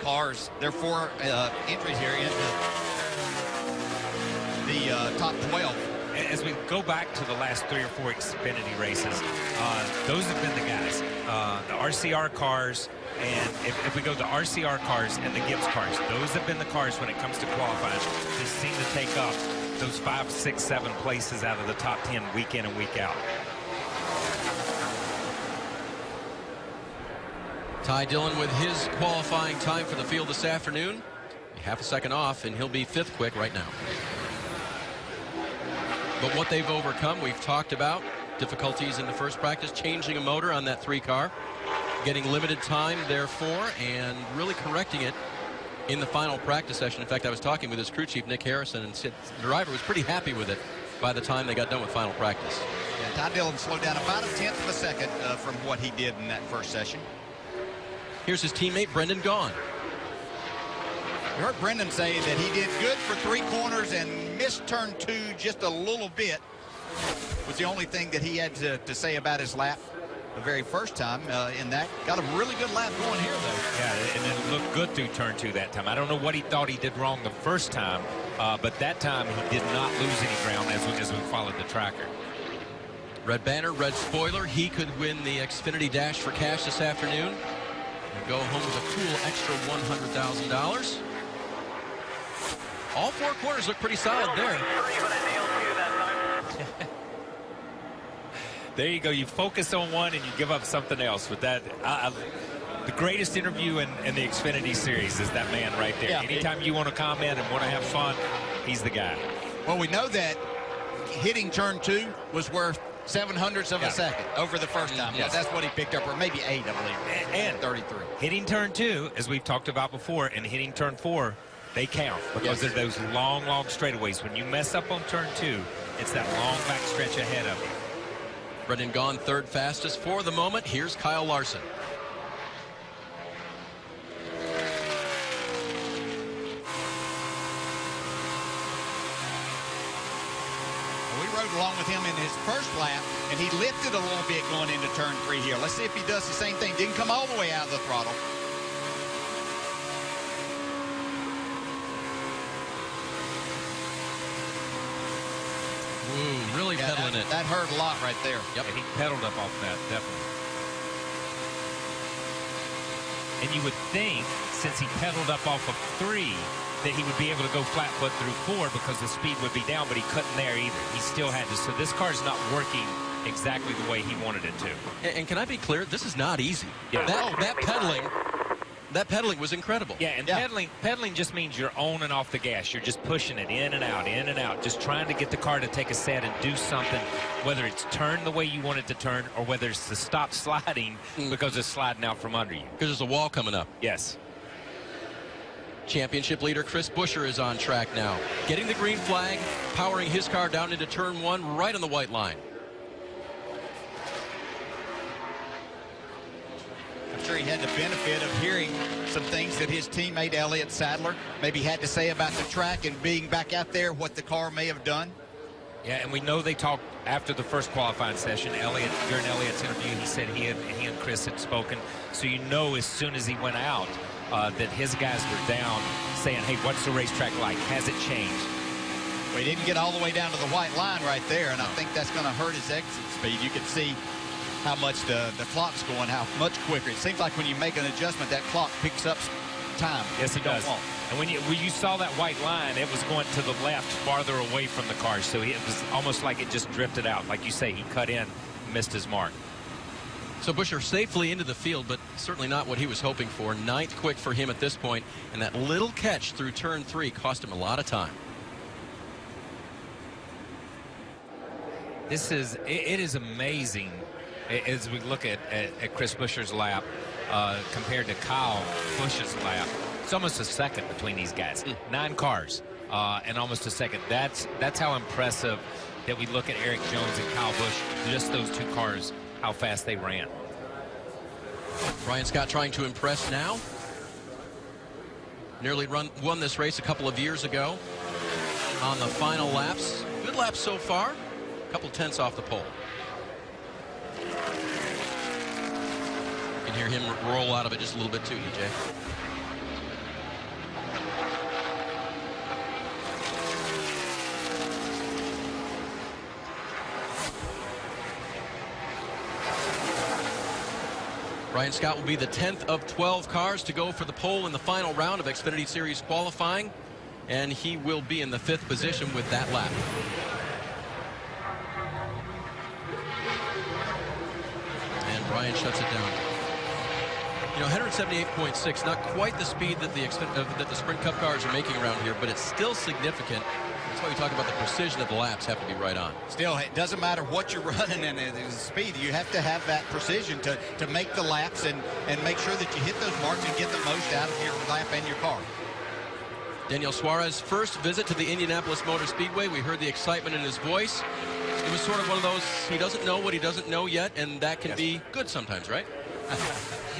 cars, their 4 entries here, into the top 12. As we go back to the last 3 or 4 Xfinity races, those have been the guys. The RCR cars, and if we go to the RCR cars and the Gibbs cars, those have been the cars when it comes to qualifying that seem to take up those 5, 6, 7 places out of the top 10 week in and week out. Ty Dillon with his qualifying time for the field this afternoon. Half a second off, and he'll be 5th quick right now. But what they've overcome, we've talked about. Difficulties in the first practice, changing a motor on that 3 car, getting limited time therefore, and really correcting it in the final practice session. In fact, I was talking with his crew chief, Nick Harrison, and said the driver was pretty happy with it by the time they got done with final practice. Yeah, Ty Dillon slowed down about 1/10 of a second from what he did in that first session. Here's his teammate, Brendan Gaughan. You heard Brendan say that he did good for 3 corners and missed turn 2 just a little bit. Was the only thing that he had to say about his lap the very first time in that. Got a really good lap going here, though. Yeah, and it looked good through turn 2 that time. I don't know what he thought he did wrong the first time, but that time he did not lose any ground as we followed the tracker. Red banner, red spoiler. He could win the Xfinity Dash for cash this afternoon and go home with a cool extra $100,000. All 4 corners look pretty solid there. There you go. You focus on one and you give up something else. With that, the greatest interview in the Xfinity series is that man right there. Yeah, anytime you want to comment and want to have fun, he's the guy. Well, we know that hitting turn 2 was worth 0.07 of a second over the first time. Yes. That's what he picked up, or maybe 8, I believe. And 33. Hitting turn 2, as we've talked about before, and hitting turn 4, they count because they're those long straightaways. When you mess up on turn 2, it's that long back stretch ahead of you. Brendan Gaughan, 3rd fastest for the moment. Here's Kyle Larson. We rode along with him in his first lap, and he lifted a little bit going into turn 3 here. Let's see if he does the same thing. Didn't come all the way out of the throttle. Ooh, really pedaling it. That hurt a lot right there. Yep, and he pedaled up off that, definitely. And you would think, since he pedaled up off of 3, that he would be able to go flat foot through 4 because the speed would be down, but he couldn't there either. He still had to. So this car's not working exactly the way he wanted it to. And can I be clear? This is not easy. Yeah. That pedaling was incredible. Yeah, and pedaling just means you're on and off the gas. You're just pushing it in and out, just trying to get the car to take a set and do something, whether it's turn the way you want it to turn or whether it's to stop sliding because it's sliding out from under you. Because there's a wall coming up. Yes. Championship leader Chris Buescher is on track now. Getting the green flag, powering his car down into turn 1 right on the white line. I'm sure he had the benefit of hearing some things that his teammate Elliott Sadler maybe had to say about the track and being back out there, what the car may have done. Yeah, and we know they talked after the first qualifying session. During Elliott's interview, he said he and Chris had spoken. So you know as soon as he went out that his guys were down saying, hey, what's the racetrack like? Has it changed? Well, he didn't get all the way down to the white line right there, and I think that's going to hurt his exit speed. You can see how much the clock's going, how much quicker. It seems like when you make an adjustment, that clock picks up time. Yes, it does. And when you saw that white line, it was going to the left, farther away from the car. So it was almost like it just drifted out. Like you say, he cut in, missed his mark. So Buescher safely into the field, but certainly not what he was hoping for. 9th quick for him at this point, and that little catch through turn 3 cost him a lot of time. It is amazing as we look at Chris Buescher's lap compared to Kyle Busch's lap. It's almost a second between these guys. 9 cars and almost a second. That's how impressive that we look at Eric Jones and Kyle Busch, just those 2 cars, how fast they ran. Brian Scott trying to impress now. Nearly won this race a couple of years ago on the final laps. Good laps so far. A couple tenths off the pole. You can hear him roll out of it just a little bit too, EJ. Brian Scott will be the 10th of 12 cars to go for the pole in the final round of Xfinity Series qualifying, and he will be in the 5th position with that lap. And Brian shuts it down. You know, 178.6, not quite the speed that the Sprint Cup cars are making around here, but it's still significant. That's why we talk about the precision of the laps have to be right on. Still, it doesn't matter what you're running and the speed. You have to have that precision to make the laps and make sure that you hit those marks and get the most out of your lap and your car. Daniel Suarez, first visit to the Indianapolis Motor Speedway. We heard the excitement in his voice. It was sort of one of those, he doesn't know what he doesn't know yet, and that can be good sometimes, right?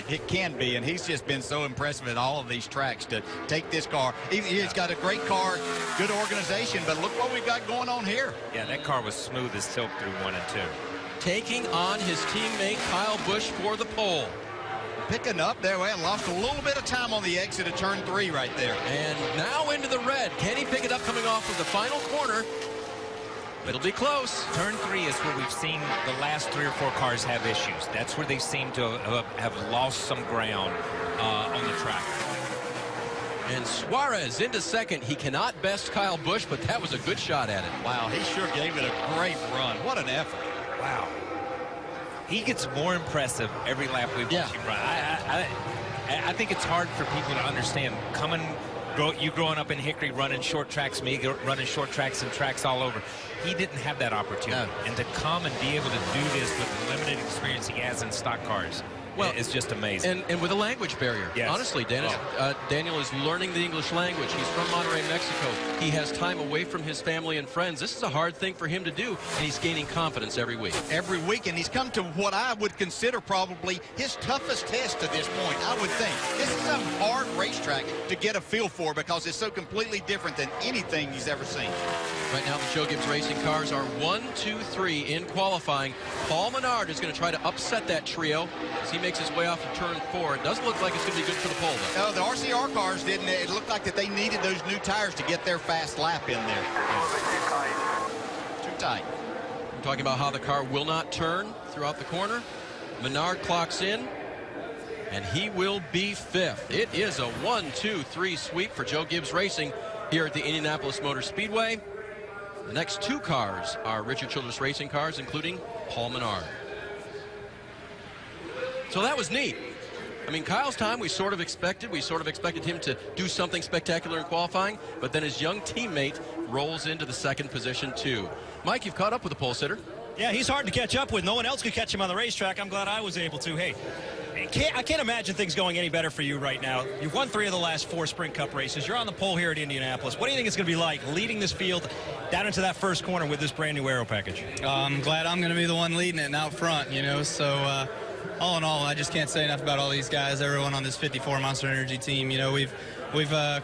It can be, and he's just been so impressive at all of these tracks to take this car. He's got a great car, good organization, but look what we've got going on here. Yeah, that car was smooth as silk through 1 and 2. Taking on his teammate Kyle Busch for the pole. Picking up there, well, lost a little bit of time on the exit of turn 3 right there. And now into the red. Can he pick it up coming off of the final corner? It'll be close. Turn 3 is where we've seen the last 3 or 4 cars have issues. That's where they seem to have lost some ground on the track. And Suarez into 2nd. He cannot best Kyle Busch, but that was a good shot at it. Wow, he sure gave it a great run. What an effort. Wow. He gets more impressive every lap we watch him run. I think it's hard for people to understand. You growing up in Hickory running short tracks, me running short tracks and tracks all over. He didn't have that opportunity. No. And to come and be able to do this with the limited experience he has in stock cars, well, it's just amazing. And with a language barrier. Yes. Honestly, Daniel is learning the English language. He's from Monterrey, Mexico. He has time away from his family and friends. This is a hard thing for him to do, and he's gaining confidence every week. Every week, and he's come to what I would consider probably his toughest test to this point, I would think. This is a hard racetrack to get a feel for because it's so completely different than anything he's ever seen. Right now, the Joe Gibbs Racing cars are 1, 2, 3 in qualifying. Paul Menard is going to try to upset that trio as he makes his way off of turn 4. It doesn't look like it's going to be good for the pole, though. No, the RCR cars didn't. It looked like that they needed those new tires to get their fast lap in there. Too tight. I'm talking about how the car will not turn throughout the corner. Menard clocks in, and he will be 5th. It is a 1, 2, 3 sweep for Joe Gibbs Racing here at the Indianapolis Motor Speedway. The next 2 cars are Richard Childress Racing cars, including Paul Menard. So that was neat. I mean, Kyle's time we sort of expected. We sort of expected him to do something spectacular in qualifying, but then his young teammate rolls into the 2nd position too. Mike, you've caught up with the pole sitter. Yeah, he's hard to catch up with. No one else could catch him on the racetrack. I'm glad I was able to. Hey, I can't imagine things going any better for you right now. You've won 3 of the last 4 Sprint Cup races. You're on the pole here at Indianapolis. What do you think it's going to be like leading this field down into that first corner with this brand new aero package? I'm glad I'm going to be the one leading it and out front, you know, so all in all, I just can't say enough about all these guys, everyone on this 54 Monster Energy team. You know, we've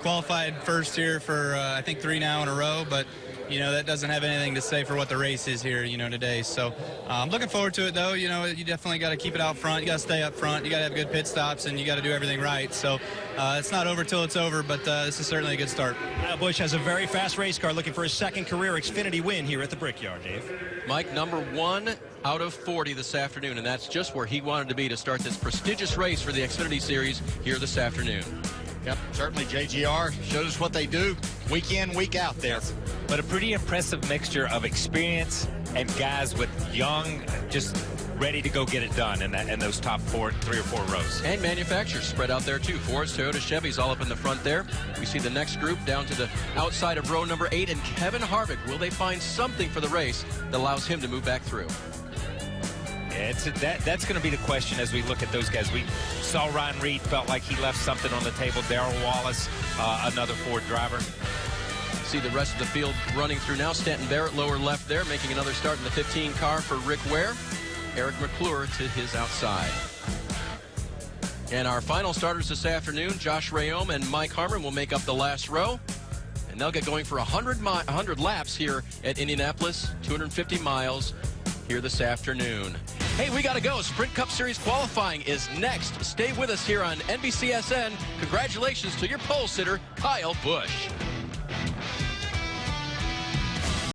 qualified first here for, I think, 3 now in a row, but you know, that doesn't have anything to say for what the race is here, you know, today. So I'm looking forward to it, though. You know, you definitely got to keep it out front. You got to stay up front. You got to have good pit stops, and you got to do everything right. So it's not over till it's over, but this is certainly a good start. Busch has a very fast race car looking for his second career Xfinity win here at the Brickyard, Dave. Mike, number 1 out of 40 this afternoon, and that's just where he wanted to be to start this prestigious race for the Xfinity Series here this afternoon. Yep, certainly JGR shows us what they do week in, week out there. But a pretty impressive mixture of experience and guys with young, just ready to go get it done in those top 3 or 4 rows. And manufacturers spread out there too. Fords, Toyota, Chevys all up in the front there. We see the next group down to the outside of row number 8, and Kevin Harvick. Will they find something for the race that allows him to move back through? Yeah, that's going to be the question as we look at those guys. We saw Ryan Reed felt like he left something on the table. Darrell Wallace, another Ford driver. See the rest of the field running through now. Stanton Barrett lower left there, making another start in the 15 car for Rick Ware. Eric McClure to his outside. And our final starters this afternoon, Josh Rayome and Mike Harmon will make up the last row. And they'll get going for 100 laps here at Indianapolis, 250 miles here this afternoon. Hey, we got to go. Sprint Cup Series qualifying is next. Stay with us here on NBCSN. Congratulations to your pole sitter, Kyle Busch.